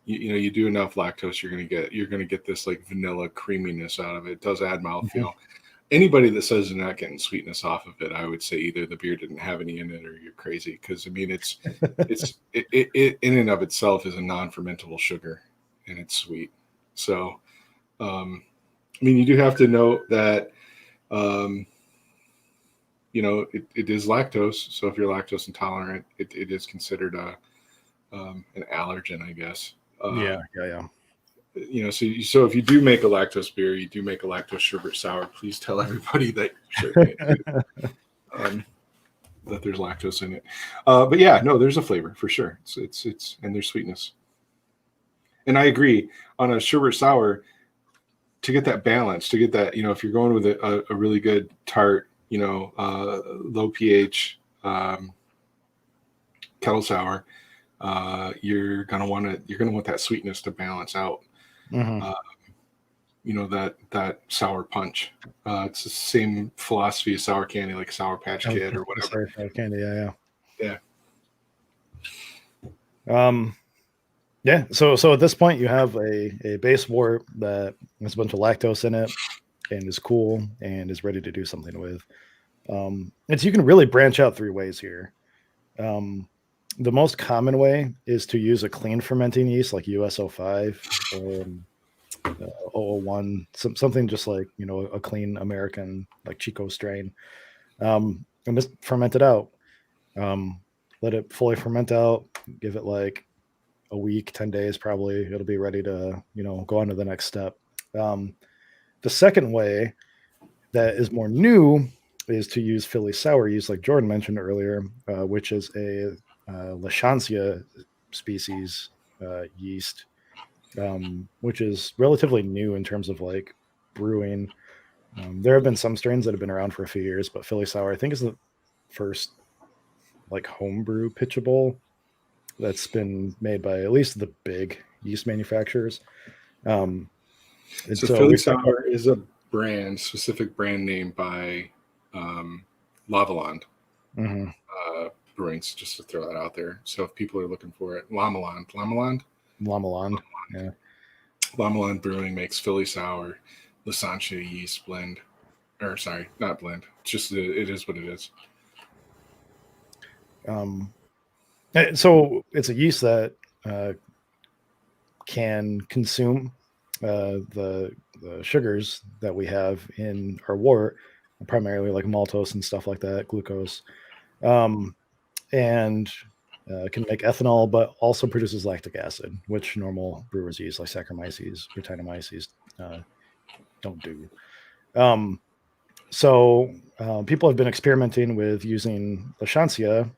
You do enough lactose, you're gonna get this like vanilla creaminess out of it. It does add mouthfeel. Anybody that says they're not getting sweetness off of it, I would say either the beer didn't have any in it or you're crazy. Because I mean, it in and of itself is a non-fermentable sugar, and it's sweet. So, I mean, you do have to note that, it is lactose. So if you're lactose intolerant, it is considered an allergen, I guess. yeah. So if you do make a lactose beer, you do make a lactose sherbet sour, please tell everybody that that there's lactose in it. But yeah, no, there's a flavor for sure. It's and there's sweetness. And I agree on a sherbet sour, to get that balance, to get that, if you're going with a really good tart, low pH kettle sour, you're gonna want that sweetness to balance out, that sour punch. It's the same philosophy as sour candy, like Sour Patch Kid or whatever. Sour candy, yeah. Yeah. So at this point, you have a base wort that has a bunch of lactose in it and is cool and is ready to do something with. And so you can really branch out 3 ways here. The most common way is to use a clean fermenting yeast like US-05 or 001, something just like, a clean American like Chico strain. And just ferment it out. Let it fully ferment out, give it like a week, 10 days, probably it'll be ready to, go on to the next step. The second way that is more new is to use Philly sour yeast, like Jordan mentioned earlier, which is a Lachansia species yeast, which is relatively new in terms of like brewing. There have been some strains that have been around for a few years, but Philly sour, I think, is the first like homebrew pitchable that's been made by at least the big yeast manufacturers. So Philly sour is a specific brand name by Lavaland Brewings, just to throw that out there. So if people are looking for it, Lamaland, yeah. Lamaland Brewing makes Philly sour, Lachansia yeast blend, or sorry, not blend. Just it is what it is. So it's a yeast that can consume the sugars that we have in our wort, primarily like maltose and stuff like that, glucose, and can make ethanol, but also produces lactic acid, which normal brewers use, like Saccharomyces, Brettanomyces, don't do. So people have been experimenting with using Lachansia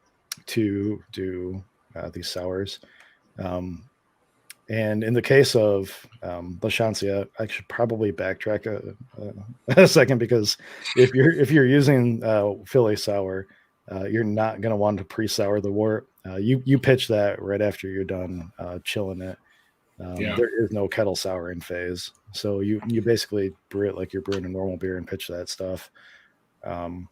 to do these sours. And in the case of Lachansia, I should probably backtrack a second, because if you're using Philly sour, you're not going to want to pre-sour the wort. You pitch that right after you're done chilling it. There is no kettle souring phase, so you basically brew it like you're brewing a normal beer and pitch that stuff. And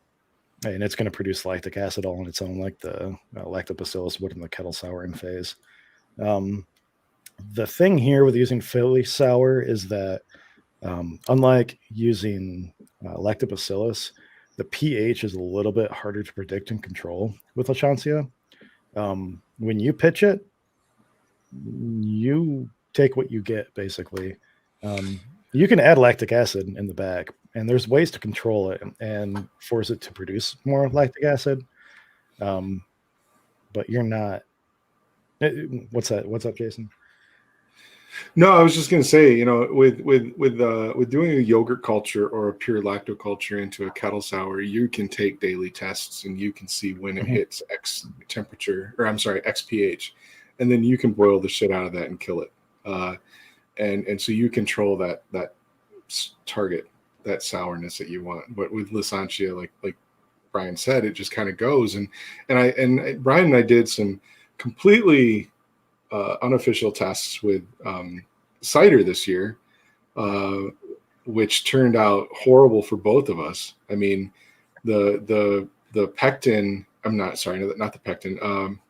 it's going to produce lactic acid all on its own, like the lactobacillus would in the kettle souring phase. The thing here with using Philly sour is that unlike using lactobacillus, the pH is a little bit harder to predict and control with Lachansia. When you pitch it, you take what you get, basically. You can add lactic acid in the bag, and there's ways to control it and force it to produce more lactic acid. But you're not. What's that? What's up, Jason? No, I was just going to say, with doing a yogurt culture or a pure lactoculture into a kettle sour, you can take daily tests and you can see when it hits X temperature, or I'm sorry, X pH, and then you can boil the shit out of that and kill it. And so you control that target, that sourness that you want. But with Lisantia, like Brian said, it just kind of goes. And Brian and I did some completely unofficial tests with cider this year, which turned out horrible for both of us. I mean, the pectin, I'm not sorry, not the pectin,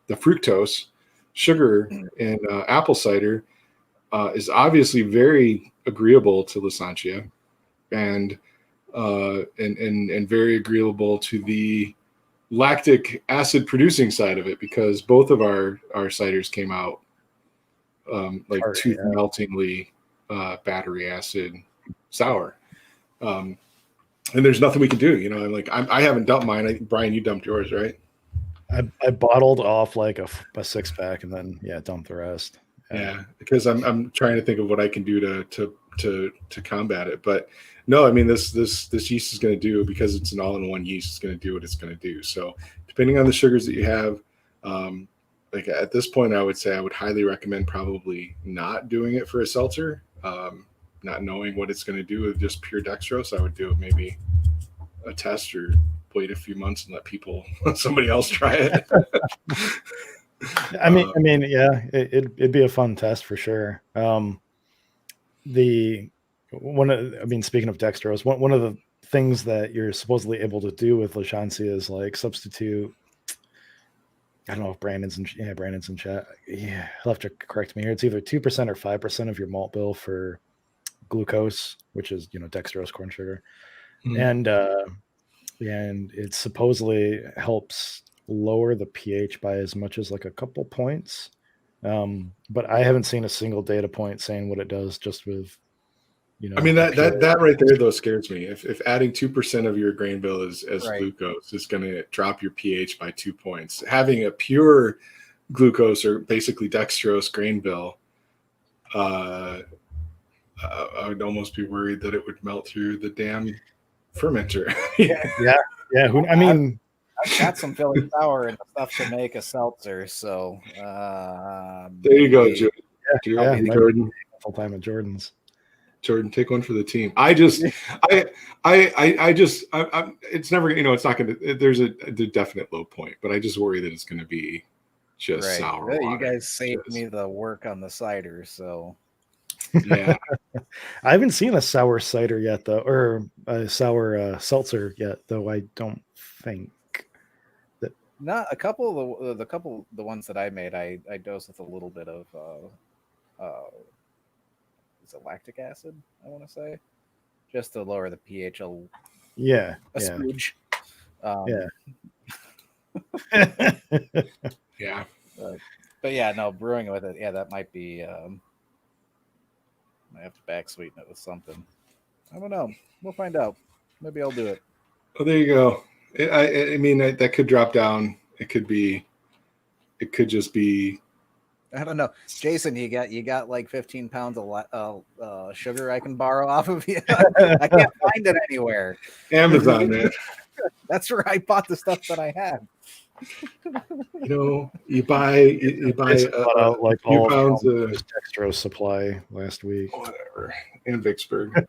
the fructose sugar in apple cider is obviously very agreeable to Lisantia and very agreeable to the lactic acid producing side of it, because both of our ciders came out tooth meltingly battery acid sour. And there's nothing we can do, I haven't dumped mine. Brian, you dumped yours, right? I bottled off like a 6-pack and then dumped the rest. Yeah, because I'm trying to think of what I can do to combat it. But no, I mean this yeast is going to do, because it's an all-in-one yeast, it's going to do what it's going to do. So depending on the sugars that you have, like at this point, I would say I would highly recommend probably not doing it for a seltzer. Not knowing what it's going to do with just pure dextrose, I would do maybe a test or wait a few months and let somebody else try it. I mean, yeah, it'd be a fun test for sure. Speaking of dextrose, one of the things that you're supposedly able to do with Lisantia is like substitute. I don't know if Brandon's in chat. Yeah, he'll have to correct me here. It's either 2% or 5% of your malt bill for glucose, which is dextrose, corn sugar, and it supposedly helps lower the pH by as much as like a couple points. But I haven't seen a single data point saying what it does just with, I mean, that right there though scares me. If adding 2% of your grain bill as Right. glucose is going to drop your pH by 2 points, having a pure glucose or basically dextrose grain bill, I would almost be worried that it would melt through the damn fermenter. yeah. I mean, I've got some Philly sour and stuff to make a seltzer, so there you go, Jordan. Jordan. Full time at Jordan's. Jordan, take one for the team. It's never, it's not going to, there's a definite low point, but I just worry that it's going to be just sour water. You guys saved me the work on the cider, so. Yeah. I haven't seen a sour cider yet, though, or a sour seltzer yet, though. I don't think that. Not a couple of the ones that I made, I dosed with a little bit of is it lactic acid? I want to say, just to lower the pH a smidge. Yeah. But yeah, no, brewing with it, that might be. I have to back sweeten it with something. I don't know. We'll find out. Maybe I'll do it. Oh, there you go. I mean, that could drop down. It could just be. I don't know, Jason. You got like 15 pounds of sugar I can borrow off of you. I can't find it anywhere. Amazon, man. That's where I bought the stuff that I had. You buy like a few all pounds of dextrose supply last week. Whatever, in Vicksburg.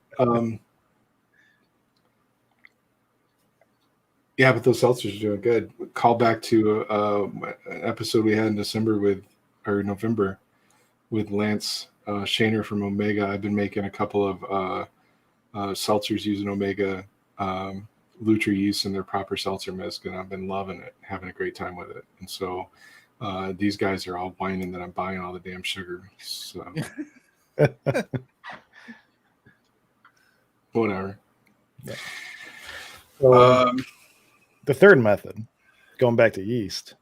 Yeah, but those seltzers are doing good. Call back to an episode we had in November with Lance Shaner from Omega. I've been making a couple of seltzers using Omega Lutra yeast and their proper seltzer mist, and I've been loving it, having a great time with it. And so these guys are all whining that I'm buying all the damn sugar. So whatever. Yeah. So, the third method, going back to yeast,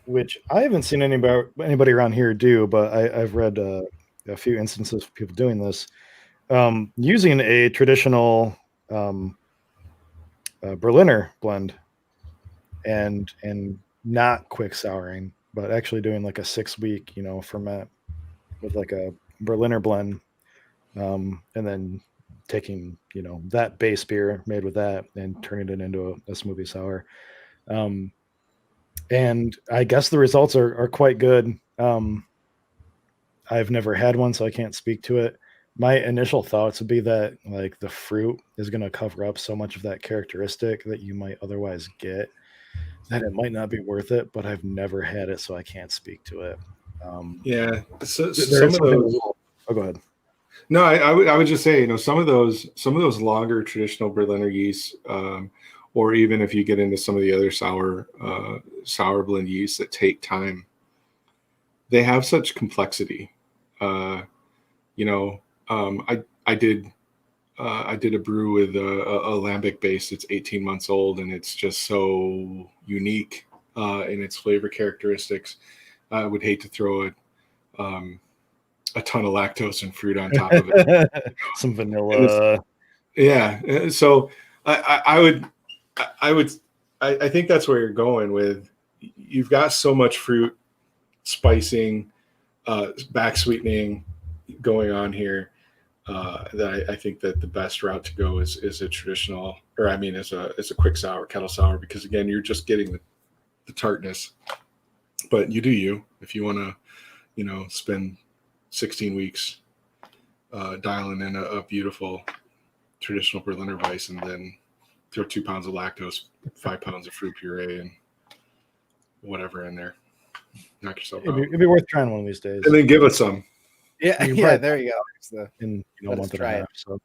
which I haven't seen anybody around here do, but I've read a few instances of people doing this, using a traditional Berliner blend and not quick souring, but actually doing like a 6-week, ferment with like a Berliner blend, and then taking that base beer made with that and turning it into a smoothie sour. Um, and I guess the results are quite good. I've never had one, so I can't speak to it. My initial thoughts would be that like the fruit is going to cover up so much of that characteristic that you might otherwise get that it might not be worth it. But I've never had it, so I can't speak to it. Yeah. So There some is of something. those. Oh, go ahead. No, I would just say, some of those longer traditional Berliner yeasts, or even if you get into some of the other sour blend yeasts that take time, they have such complexity. Uh, you know, I did a brew with a lambic base that's 18 months old, and it's just so unique in its flavor characteristics. I would hate to throw a ton of lactose and fruit on top of it. Some vanilla. Yeah. So I would, I think that's where you're going with. You've got so much fruit spicing, back sweetening going on here, that I think that the best route to go is a traditional, or I mean, is a quick sour, kettle sour, because again, you're just getting the tartness. But you do you. If you want to, spend 16 weeks dialing in a beautiful traditional Berliner Weiss, and then throw 2 pounds of lactose, 5 pounds of fruit puree, and whatever in there. Knock yourself out. It'd be worth trying one of these days. And then give us some. Yeah, You can yeah. probably There you go. in a Let us month and a try it. half. So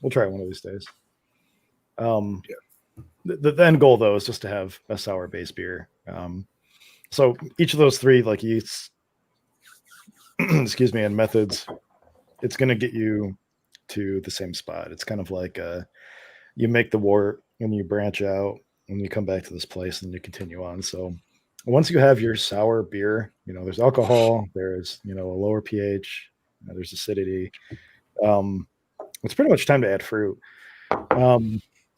we'll try it one of these days. Yeah. The end goal though is just to have a sour base beer. So each of those three like yeasts, excuse me, and methods, it's going to get you to the same spot. It's kind of like you make the wort and you branch out and you come back to this place and you continue on. So once you have your sour beer, there's alcohol, there's a lower pH, there's acidity. It's pretty much time to add fruit.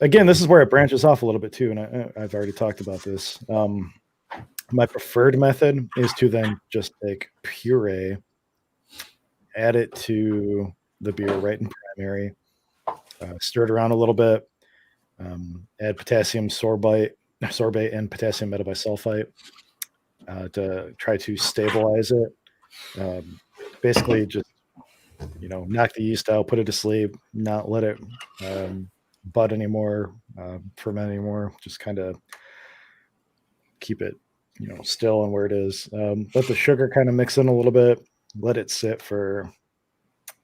Again, this is where it branches off a little bit too, and I've already talked about this. My preferred method is to then just take puree, add it to the beer right in primary, stir it around a little bit, add potassium sorbate and potassium metabisulfite to try to stabilize it. Basically, just knock the yeast out, put it to sleep, not let it bud anymore, ferment anymore. Just kind of keep it, still and where it is. Let the sugar kind of mix in a little bit. Let it sit for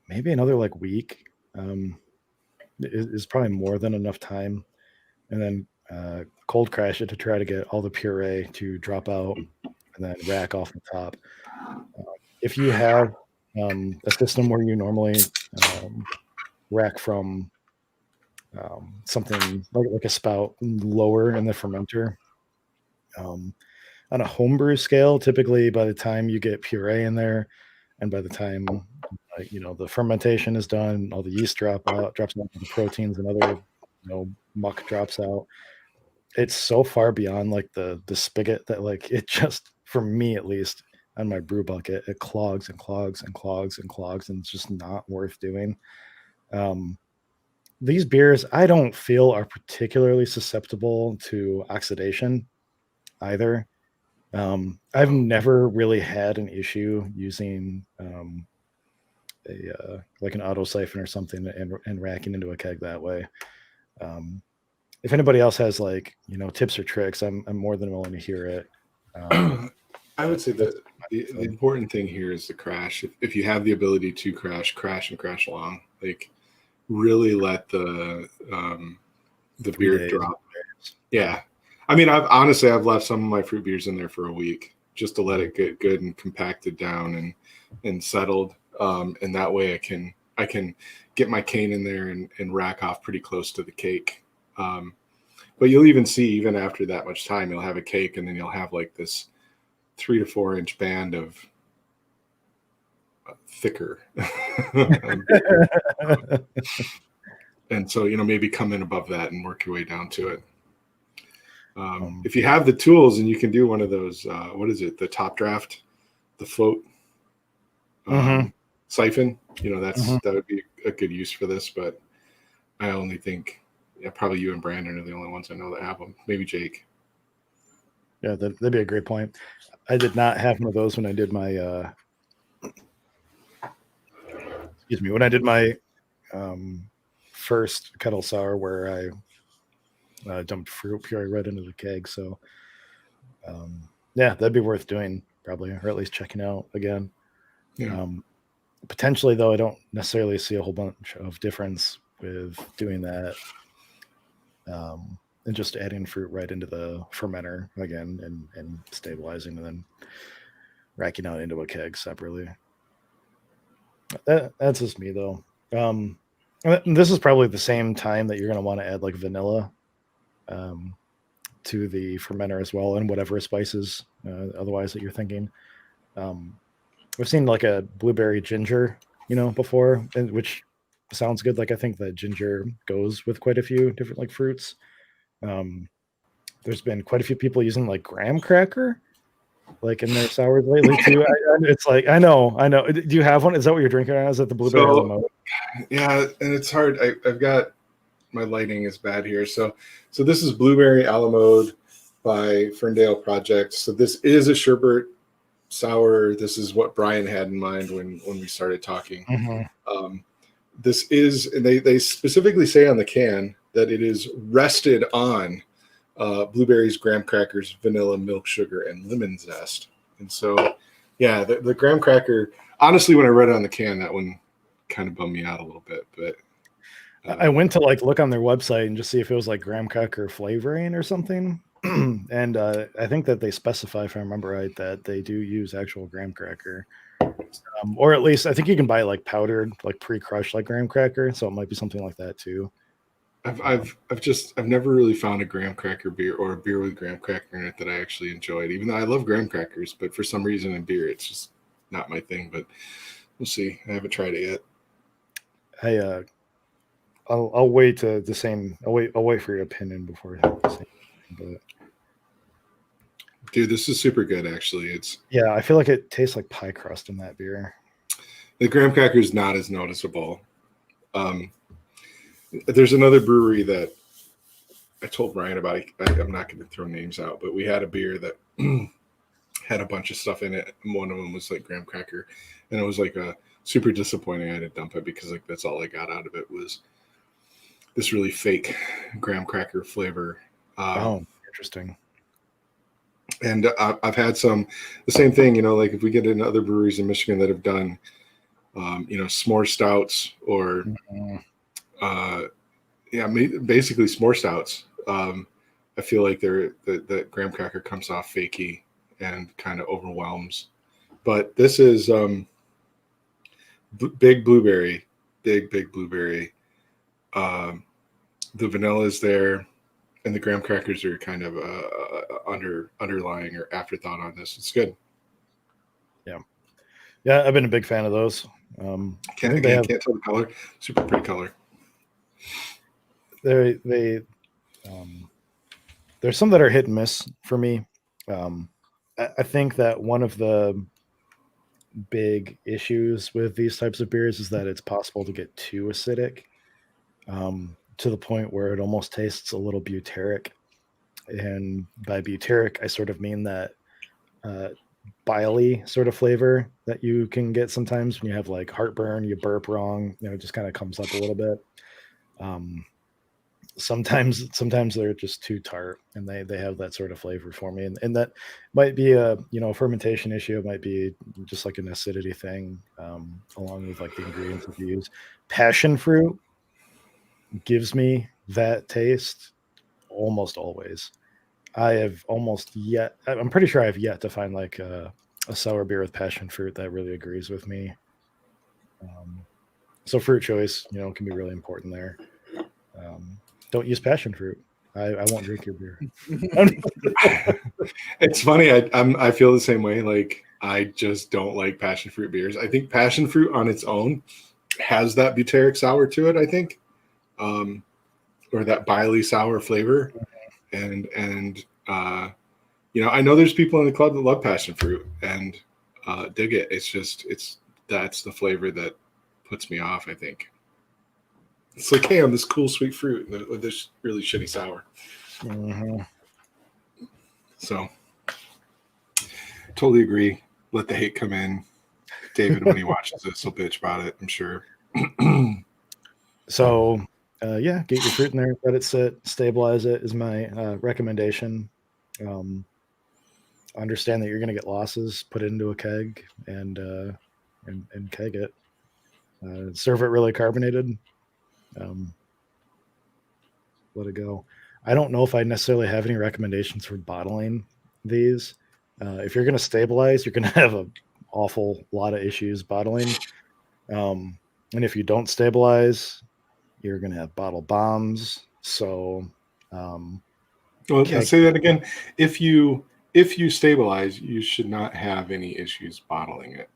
maybe another like week. Is probably more than enough time, and then cold crash it to try to get all the puree to drop out, and then rack off the top. If you have a system where you normally rack from something like a spout lower in the fermenter, on a homebrew scale, typically by the time you get puree in there, and by the time the fermentation is done, all the yeast drops out, the proteins and other muck drops out. It's so far beyond like the spigot that like it just, for me at least, on my brew bucket, it clogs and clogs and clogs and clogs, and it's just not worth doing. These beers I don't feel are particularly susceptible to oxidation either. I've never really had an issue using like an auto siphon or something and racking into a keg that way. If anybody else has like tips or tricks, I'm more than willing to hear it. I would say that the important thing here is the crash. If you have the ability to crash and crash along, like really let the beer drop. Yeah. I mean, I've left some of my fruit beers in there for a week just to let it get good and compacted down and settled. And that way I can get my cane in there and rack off pretty close to the cake. But you'll even see, even after that much time, you'll have a cake, and then you'll have like this 3 to 4 inch band of thicker. And so, maybe come in above that and work your way down to it. If you have the tools and you can do one of those, what is it? The top draft, the float siphon, that would be a good use for this. But I only think, probably you and Brandon are the only ones I know that have them. Maybe Jake. Yeah, that'd be a great point. I did not have one of those when I did my, when I did my first kettle sour where I dumped fruit puree right into the keg. So, yeah, that'd be worth doing probably, or at least checking out again. Yeah. Potentially, though, I don't necessarily see a whole bunch of difference with doing that. And just adding fruit right into the fermenter again and stabilizing and then racking out into a keg separately. That's just me, though. This is probably the same time that you're going to want to add like vanilla to the fermenter as well, and whatever spices otherwise that you're thinking. We've seen like a blueberry ginger, before, which sounds good. Like I think that ginger goes with quite a few different like fruits. There's been quite a few people using like graham cracker like in their sours lately too. It's like I know. Do you have one? Is that what you're drinking right now? Is that the blueberry limo? Yeah, and it's hard. I've got, my lighting is bad here. So this is Blueberry Alamode by Ferndale Project. So this is a sherbet sour. This is what Brian had in mind when we started talking. This is, and they specifically say on the can that it is rested on blueberries, graham crackers, vanilla, milk sugar, and lemon zest. And so, yeah, the graham cracker, honestly, when I read it on the can, that one kind of bummed me out a little bit. But I went to like look on their website and just see if it was like graham cracker flavoring or something. And I think that they specify, if I remember right, that they do use actual graham cracker. Or at least I think you can buy like powdered, like pre-crushed like graham cracker. So it might be something like that too. I've never really found a graham cracker beer or a beer with graham cracker in it that I actually enjoyed, even though I love graham crackers, but for some reason in beer, it's just not my thing, but we'll see. I haven't tried it yet. I'll wait to the same. I'll wait for your opinion before I have the same. But dude, this is super good. Actually, yeah. I feel like it tastes like pie crust in that beer. The graham cracker is not as noticeable. There's another brewery that I told Brian about. I'm not going to throw names out, but we had a beer that had a bunch of stuff in it. And one of them was like graham cracker, and it was like a super disappointing. I had to dump it because like that's all I got out of it was this really fake graham cracker flavor. Interesting. And I've had the same thing, like if we get into other breweries in Michigan that have done, s'more stouts or, basically s'more stouts. I feel like the graham cracker comes off fakey and kind of overwhelms. But this is big blueberry. The vanilla is there, and the graham crackers are kind of underlying or afterthought on this. It's good. Yeah, I've been a big fan of those. Can't tell the color. Super pretty color. There's some that are hit and miss for me. I think that one of the big issues with these types of beers is that it's possible to get too acidic, to the point where it almost tastes a little butyric. And by butyric, I sort of mean that biley sort of flavor that you can get sometimes when you have like heartburn, you burp wrong, it just kind of comes up a little bit. Sometimes they're just too tart and they have that sort of flavor for me. And that might be a fermentation issue. It might be just like an acidity thing, along with like the ingredients that you use. Passion fruit gives me that taste almost always. I'm pretty sure I've yet to find like a sour beer with passion fruit that really agrees with me. So fruit choice, can be really important there. Don't use passion fruit. I won't drink your beer. It's funny. I feel the same way. Like I just don't like passion fruit beers. I think passion fruit on its own has that butyric sour to it. I think, or that barley sour flavor, and I know there's people in the club that love passion fruit and dig it. That's the flavor that puts me off. I think it's like, hey, I'm this cool sweet fruit with this really shitty sour. Mm-hmm. So totally agree. Let the hate come in. David, when he watches this, he'll bitch about it, I'm sure. So, get your fruit in there, let it sit, stabilize it is my recommendation. Understand that you're going to get losses, put it into a keg and keg it. Serve it really carbonated. Let it go. I don't know if I necessarily have any recommendations for bottling these. If you're going to stabilize, you're going to have an awful lot of issues bottling. And if you don't stabilize, you're going to have bottle bombs. So, say that again. If you stabilize, you should not have any issues bottling it.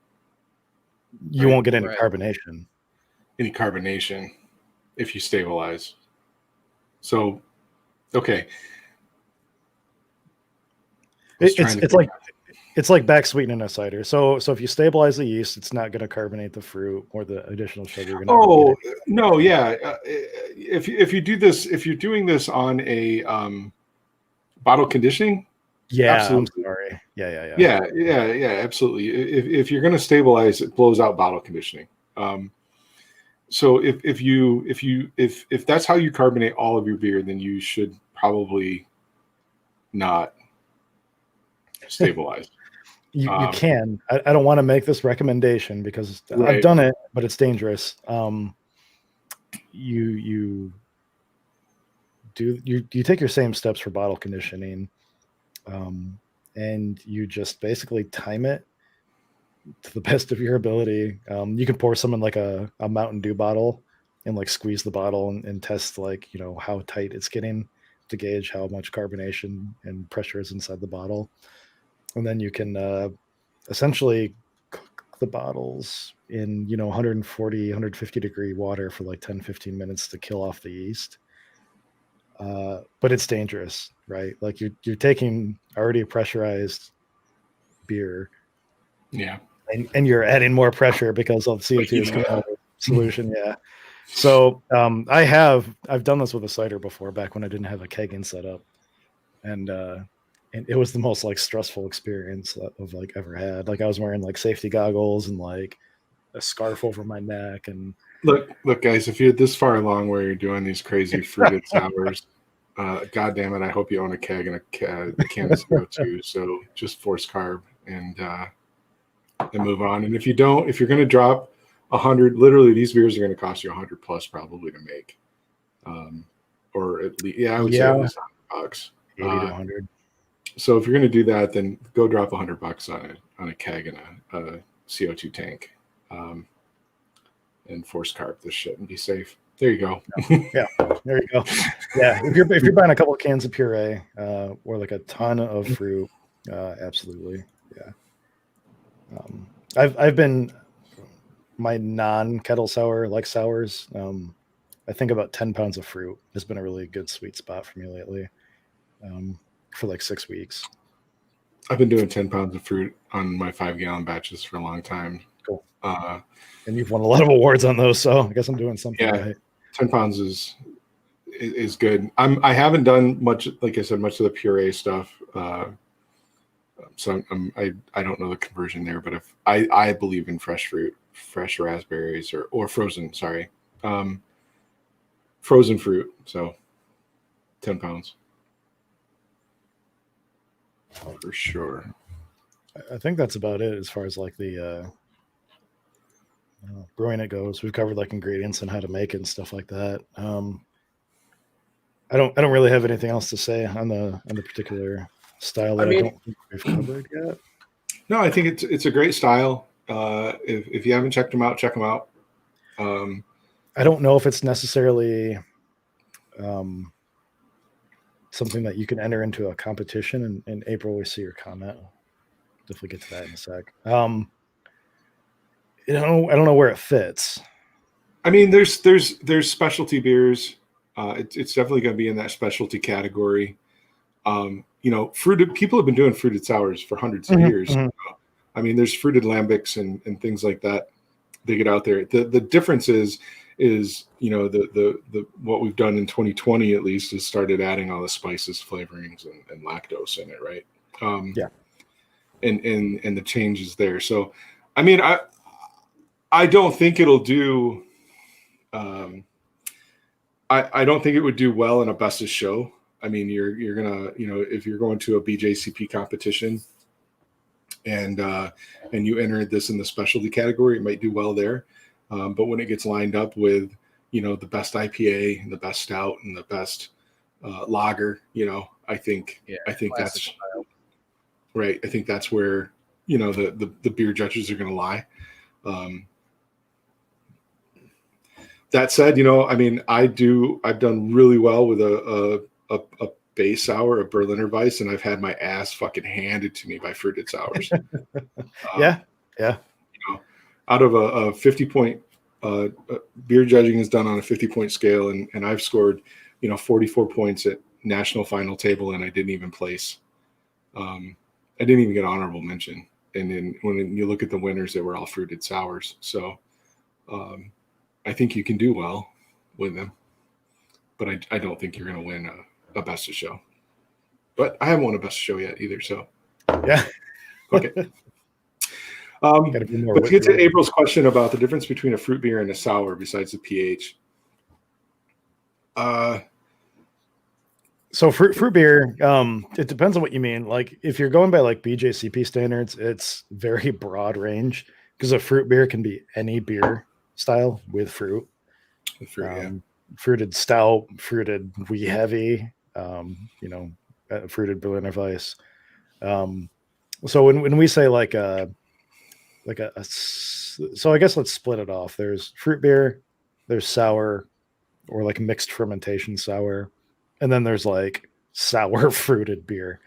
You won't get any carbonation. Any carbonation if you stabilize. So, okay. It's like back sweetening a cider. So if you stabilize the yeast, it's not going to carbonate the fruit or the additional sugar. No, yeah. If you do this, if you're doing this on a bottle conditioning, yeah, absolutely. I'm sorry. Yeah, absolutely. If you're going to stabilize, it blows out bottle conditioning. So if that's how you carbonate all of your beer, then you should probably not stabilize. You can. I don't want to make this recommendation because I've done it, but it's dangerous. You take your same steps for bottle conditioning, and you just basically time it to the best of your ability. You can pour some in like a Mountain Dew bottle and like squeeze the bottle and test how tight it's getting to gauge how much carbonation and pressure is inside the bottle. And then you can essentially cook the bottles in 140 150 degree water for like 10-15 minutes to kill off the yeast. But it's dangerous, right? Like you're taking already pressurized beer, and you're adding more pressure because all the CO2 is coming out of the solution. Yeah. So I've done this with a cider before, back when I didn't have a kegging set up, and it was the most like stressful experience I've like ever had. Like I was wearing like safety goggles and like a scarf over my neck. And look, guys, if you're this far along where you're doing these crazy fruited sours, God damn it, I hope you own a keg and a can of CO2. So just force carb and move on. And if you don't, if you're going to drop 100, literally these beers are going to cost you 100 plus probably to make, or at least, I would say at least $100. 80 to 100. So if you're going to do that, then go drop $100 on a keg and a CO2 tank, and force carb this shit and be safe. There you go. Yeah, there you go. Yeah, if you're buying a couple of cans of puree or like a ton of fruit, absolutely. Yeah. I've been my non-kettle sour like sours. I think about 10 pounds of fruit has been a really good sweet spot for me lately. For like 6 weeks. I've been doing 10 pounds of fruit on my 5-gallon batches for a long time. Cool. And you've won a lot of awards on those, so I guess I'm doing something right. 10 pounds is good. I haven't done much, like I said, much of the puree stuff. So I don't know the conversion there, but if I believe in fresh fruit, fresh raspberries or frozen, frozen fruit. So 10 pounds. For sure. I think that's about it as far as like the brewing it goes. We've covered like ingredients and how to make it and stuff like that. I don't really have anything else to say on the particular style that I don't think we've covered yet. No, I think it's a great style. If you haven't checked them out, check them out. I don't know if it's necessarily something that you can enter into a competition. And in April, we see your comment. Definitely get to that in a sec. I don't know where it fits. I mean, there's specialty beers. It's definitely going to be in that specialty category. Fruited people have been doing fruited sours for hundreds of years. I mean, there's fruited lambics and things like that. They get out there. The difference is the what we've done in 2020 at least is started adding all the spices, flavorings, and lactose in it, right? Yeah. And the changes there. So, I mean, I don't think it'll do. I don't think it would do well in a best of show. I mean, you're gonna, if you're going to a BJCP competition and you enter this in the specialty category, it might do well there. But when it gets lined up with, the best IPA and the best stout and the best lager, I think that's style. right. I think that's where, the beer judges are going to lie. That said, I mean, I've done really well with a base sour, a Berliner Weiss, and I've had my ass fucking handed to me by fruited sours. Yeah. Out of a 50-point beer judging is done on a 50-point scale, and I've scored, 44 points at national final table, and I didn't even place. I didn't even get honorable mention. And then when you look at the winners, they were all fruited sours. So I think you can do well with them, but I don't think you're going to win a best of show. But I haven't won a best of show yet either. So yeah. Okay. But to get to April's question about the difference between a fruit beer and a sour besides the pH. So fruit beer, it depends on what you mean. Like if you're going by like BJCP standards, it's very broad range because a fruit beer can be any beer style with fruit. Fruited stout, fruited wee heavy, fruited Berliner Weiss. So when we say so I guess let's split it off. There's fruit beer, there's sour, or like mixed fermentation sour, and then there's like sour fruited beer.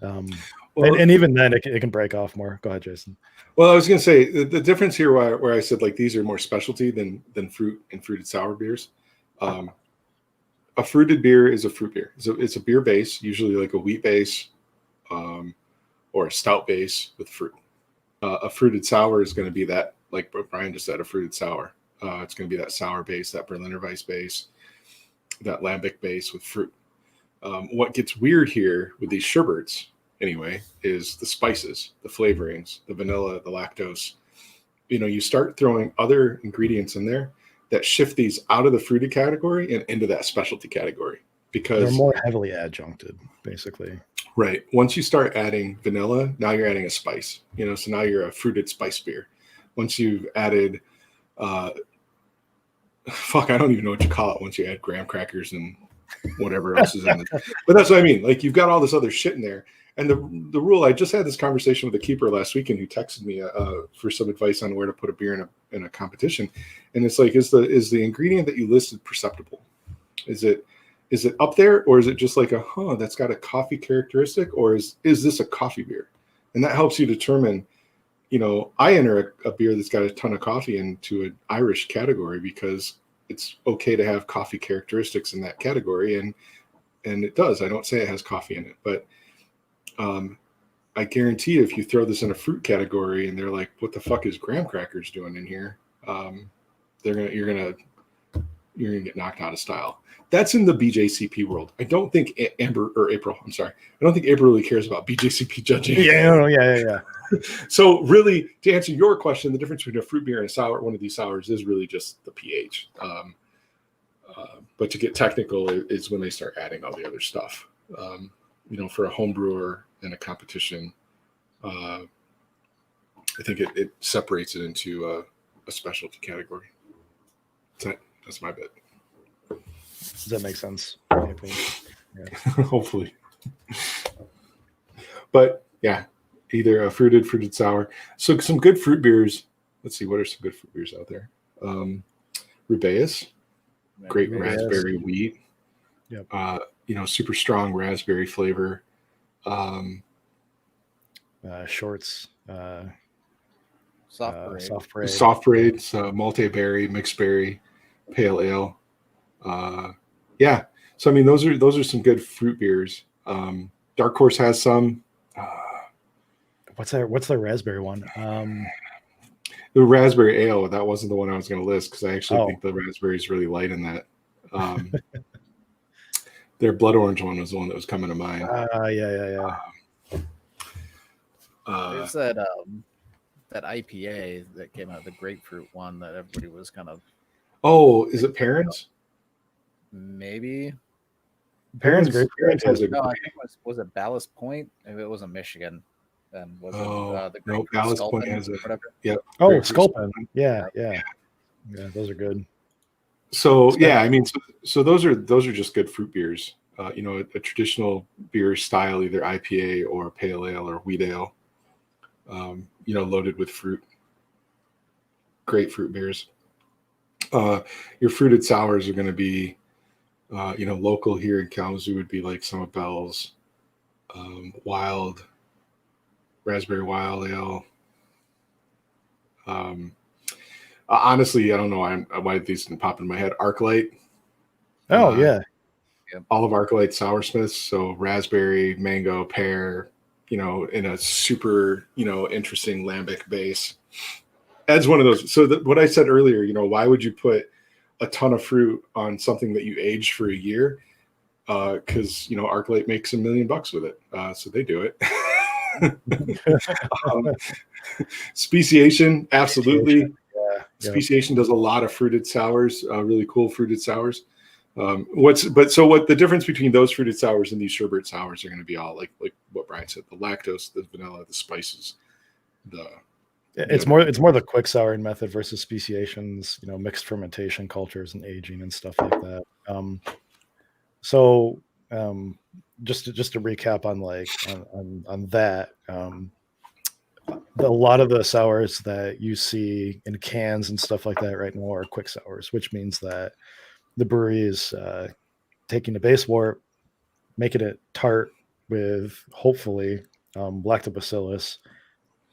And even then it can break off more. Go ahead, Jason. Well, I was going to say the difference here where I said like these are more specialty than fruit and fruited sour beers. A fruited beer is a fruit beer. It's a beer base, usually like a wheat base or a stout base with fruit. A fruited sour is going to be that, like Brian just said, a fruited sour. It's going to be that sour base, that Berliner Weiss base, that lambic base with fruit. What gets weird here with these sherbets, anyway, is the spices, the flavorings, the vanilla, the lactose. You start throwing other ingredients in there that shift these out of the fruited category and into that specialty category because they're more heavily adjuncted, basically. Right. Once you start adding vanilla, now you're adding a spice. So now you're a fruited spice beer. Once you've added, I don't even know what you call it. Once you add graham crackers and whatever else is in it, but that's what I mean. Like you've got all this other shit in there. And the rule, I just had this conversation with a keeper last weekend who texted me for some advice on where to put a beer in a competition. And it's like, is the ingredient that you listed perceptible? Is it up there, or is it just like that's got a coffee characteristic, or is this a coffee beer? And that helps you determine, I enter a beer that's got a ton of coffee into an Irish category because it's okay to have coffee characteristics in that category. And it does. I don't say it has coffee in it, but I guarantee if you throw this in a fruit category and they're like, what the fuck is graham crackers doing in here? You're gonna get knocked out of style. That's in the BJCP world. I don't think April. I don't think April really cares about BJCP judging. Yeah. So really, to answer your question, the difference between a fruit beer and a sour, one of these sours, is really just the pH. But to get technical is when they start adding all the other stuff. For a home brewer in a competition, I think it separates it into a specialty category. That's my bet. Does that make sense? Yeah. Hopefully. But yeah, either a fruited sour. So some good fruit beers. Let's see, what are some good fruit beers out there? Rubaeus, great raspberry wheat. Yep. super strong raspberry flavor. Shorts, Soft parade. soft parade. Soft parades, multi-berry, mixed berry, pale ale. Yeah. So I mean, those are some good fruit beers. Dark Horse has some. What's the raspberry one? The raspberry ale. That wasn't the one I was going to list because I actually Oh. think the raspberry is really light in that. Their blood orange one was the one that was coming to mind. Yeah. There's that IPA that came out, the grapefruit one that everybody was kind of. Oh, is it Parents? Maybe. Parents has a. No, I think was it Ballast Point? If it wasn't Michigan, then was it the no, grapefruit Ballast Sculpin Point has a. whatever? Yep. Oh, Sculpin. Yeah, those are good. So yeah, I mean, so those are just good fruit beers. A traditional beer style, either IPA or pale ale or wheat ale. Loaded with fruit. Great fruit beers. Your fruited sours are going to be, local here in Kalamazoo would be like some of Bell's, raspberry wild ale. Honestly, I don't know why these didn't pop in my head. Arclight. Oh yeah. All of Arclight sour smiths. So raspberry, mango, pear, in a super, interesting lambic base. Adds one of those. So what I said earlier, why would you put a ton of fruit on something that you aged for a year? Because Arclight makes $1 million with it, so they do it. Speciation, absolutely. Yeah. Speciation does a lot of fruited sours, really cool fruited sours. What the difference between those fruited sours and these sherbet sours are going to be all like what Brian said: the lactose, the vanilla, the spices, It's more the quick souring method versus speciations, mixed fermentation cultures and aging and stuff like that. Just to recap on that, a lot of the sours that you see in cans and stuff like that right now are quick sours, which means that the brewery is taking the base wort, making it tart with hopefully lactobacillus,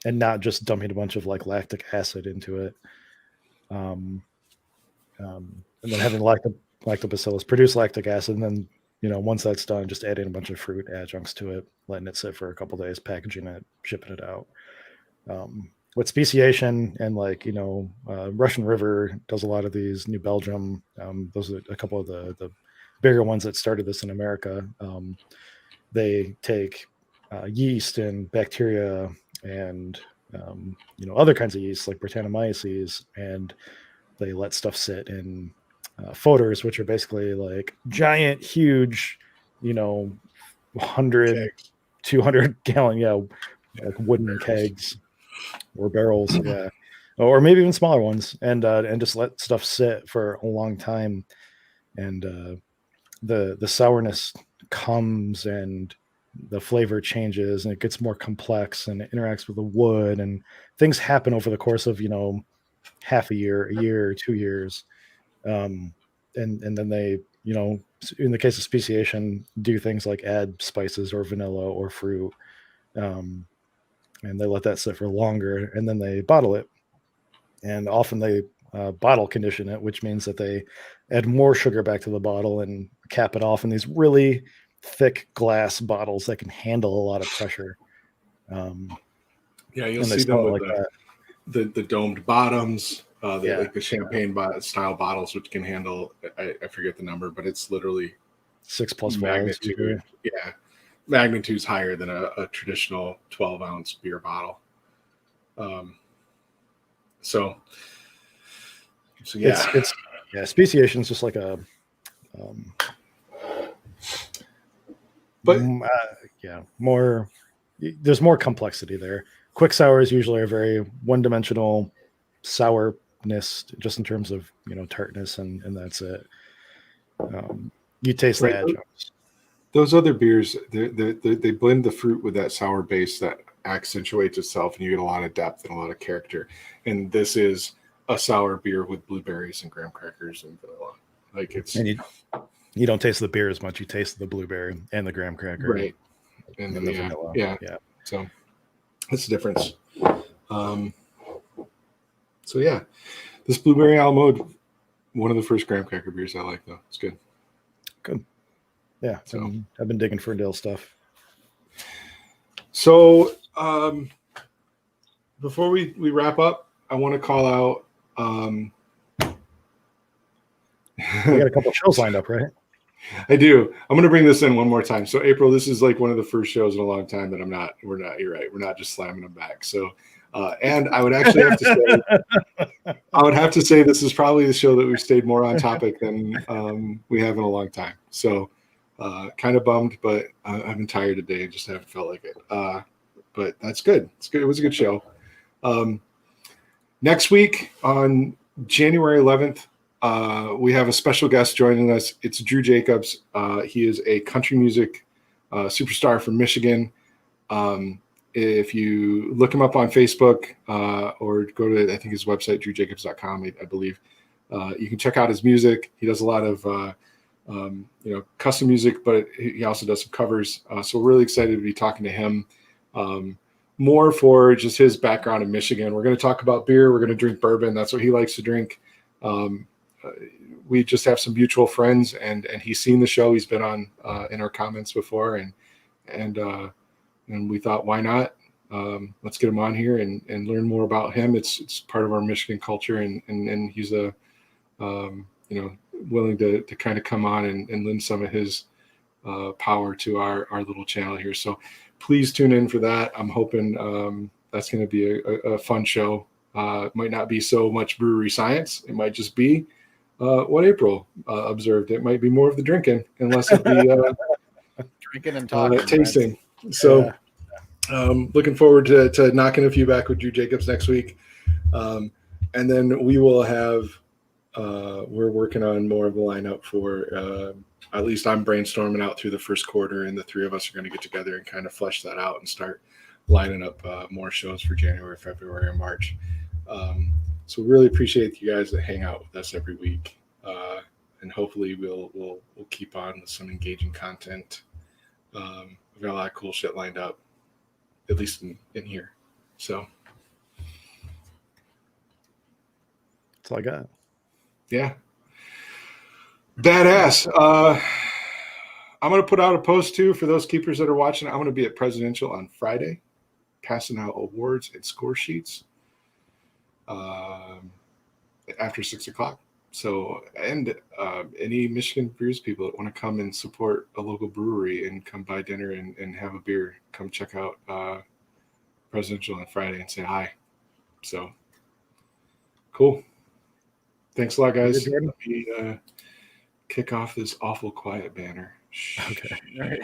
and not just dumping a bunch of lactic acid into it. And then having lactobacillus produce lactic acid, and then once that's done, just adding a bunch of fruit adjuncts to it, letting it sit for a couple days, packaging it, shipping it out. With speciation and Russian River does a lot of these. New Belgium, those are a couple of the bigger ones that started this in America. They take yeast and bacteria and other kinds of yeast like Brettanomyces, and they let stuff sit in foeders, which are basically like giant, huge, 100, 200 gallon, like wooden kegs or barrels, or maybe even smaller ones, and just let stuff sit for a long time, and the sourness comes and the flavor changes and it gets more complex and it interacts with the wood, and things happen over the course of half a year, 2 years, and then they in the case of speciation do things like add spices or vanilla or fruit, and they let that sit for longer, and then they bottle it, and often they bottle condition it, which means that they add more sugar back to the bottle and cap it off in these really thick glass bottles that can handle a lot of pressure. You'll see them with the domed bottoms, like the champagne style bottles, which can handle, I forget the number, but it's literally 6+ magnitude. Yeah, magnitudes higher than a traditional 12-ounce beer bottle. So yeah, it's speciation is just like a but more, there's more complexity there. Quick sours usually are very one-dimensional sourness, just in terms of tartness, and that's it. You taste the adjuncts. Those other beers, they blend the fruit with that sour base that accentuates itself, and you get a lot of depth and a lot of character. And this is a sour beer with blueberries and graham crackers and vanilla. Like it's You don't taste the beer as much. You taste the blueberry and the graham cracker, Right. And and the vanilla. Yeah. So that's the difference. So yeah, this blueberry Alamo, one of the first graham cracker beers I like though. It's good. Good. Yeah. So I've been digging Ferndale stuff. So before we wrap up, I want to call out. We got a couple shows lined up, right? I do. I'm going to bring this in one more time. So April, this is like one of the first shows in a long time that we're not, you're right. We're not just slamming them back. So, and I would actually have to say, this is probably the show that we've stayed more on topic than we have in a long time. So kind of bummed, but I've been tired today and just haven't felt like it. But that's good. It's good. It was a good show. Next week on January 11th, we have a special guest joining us. It's Drew Jacobs. He is a country music superstar from Michigan. If you look him up on Facebook or go to, I think his website, drewjacobs.com, I believe, you can check out his music. He does a lot of custom music, but he also does some covers. So we're really excited to be talking to him. More for just his background in Michigan. We're going to talk about beer. We're going to drink bourbon. That's what he likes to drink. We just have some mutual friends, and he's seen the show. He's been on in our comments before, and we thought, why not? Let's get him on here and learn more about him. It's part of our Michigan culture, and he's willing to kind of come on and lend some of his power to our little channel here. So please tune in for that. I'm hoping that's going to be a fun show. It might not be so much brewery science. It might just be what April observed. It might be more of the drinking and less of the drinking and talking, tasting. Right? So looking forward to knocking a few back with Drew Jacobs next week. And then we will have, we're working on more of a lineup for, at least I'm brainstorming out through the first quarter, and the three of us are going to get together and kind of flesh that out and start lining up more shows for January, February, and March. So we really appreciate you guys that hang out with us every week. And hopefully we'll keep on with some engaging content. We've got a lot of cool shit lined up, at least in here. So that's all I got. Yeah. Badass. I'm going to put out a post too for those keepers that are watching. I'm going to be at Presidential on Friday, passing out awards and score sheets after 6:00. So, and any Michigan Brews people that want to come and support a local brewery and come buy dinner and have a beer, come check out Presidential on Friday and say hi. So, cool. Thanks a lot, guys. Let me kick off this awful quiet banner. Okay. All right.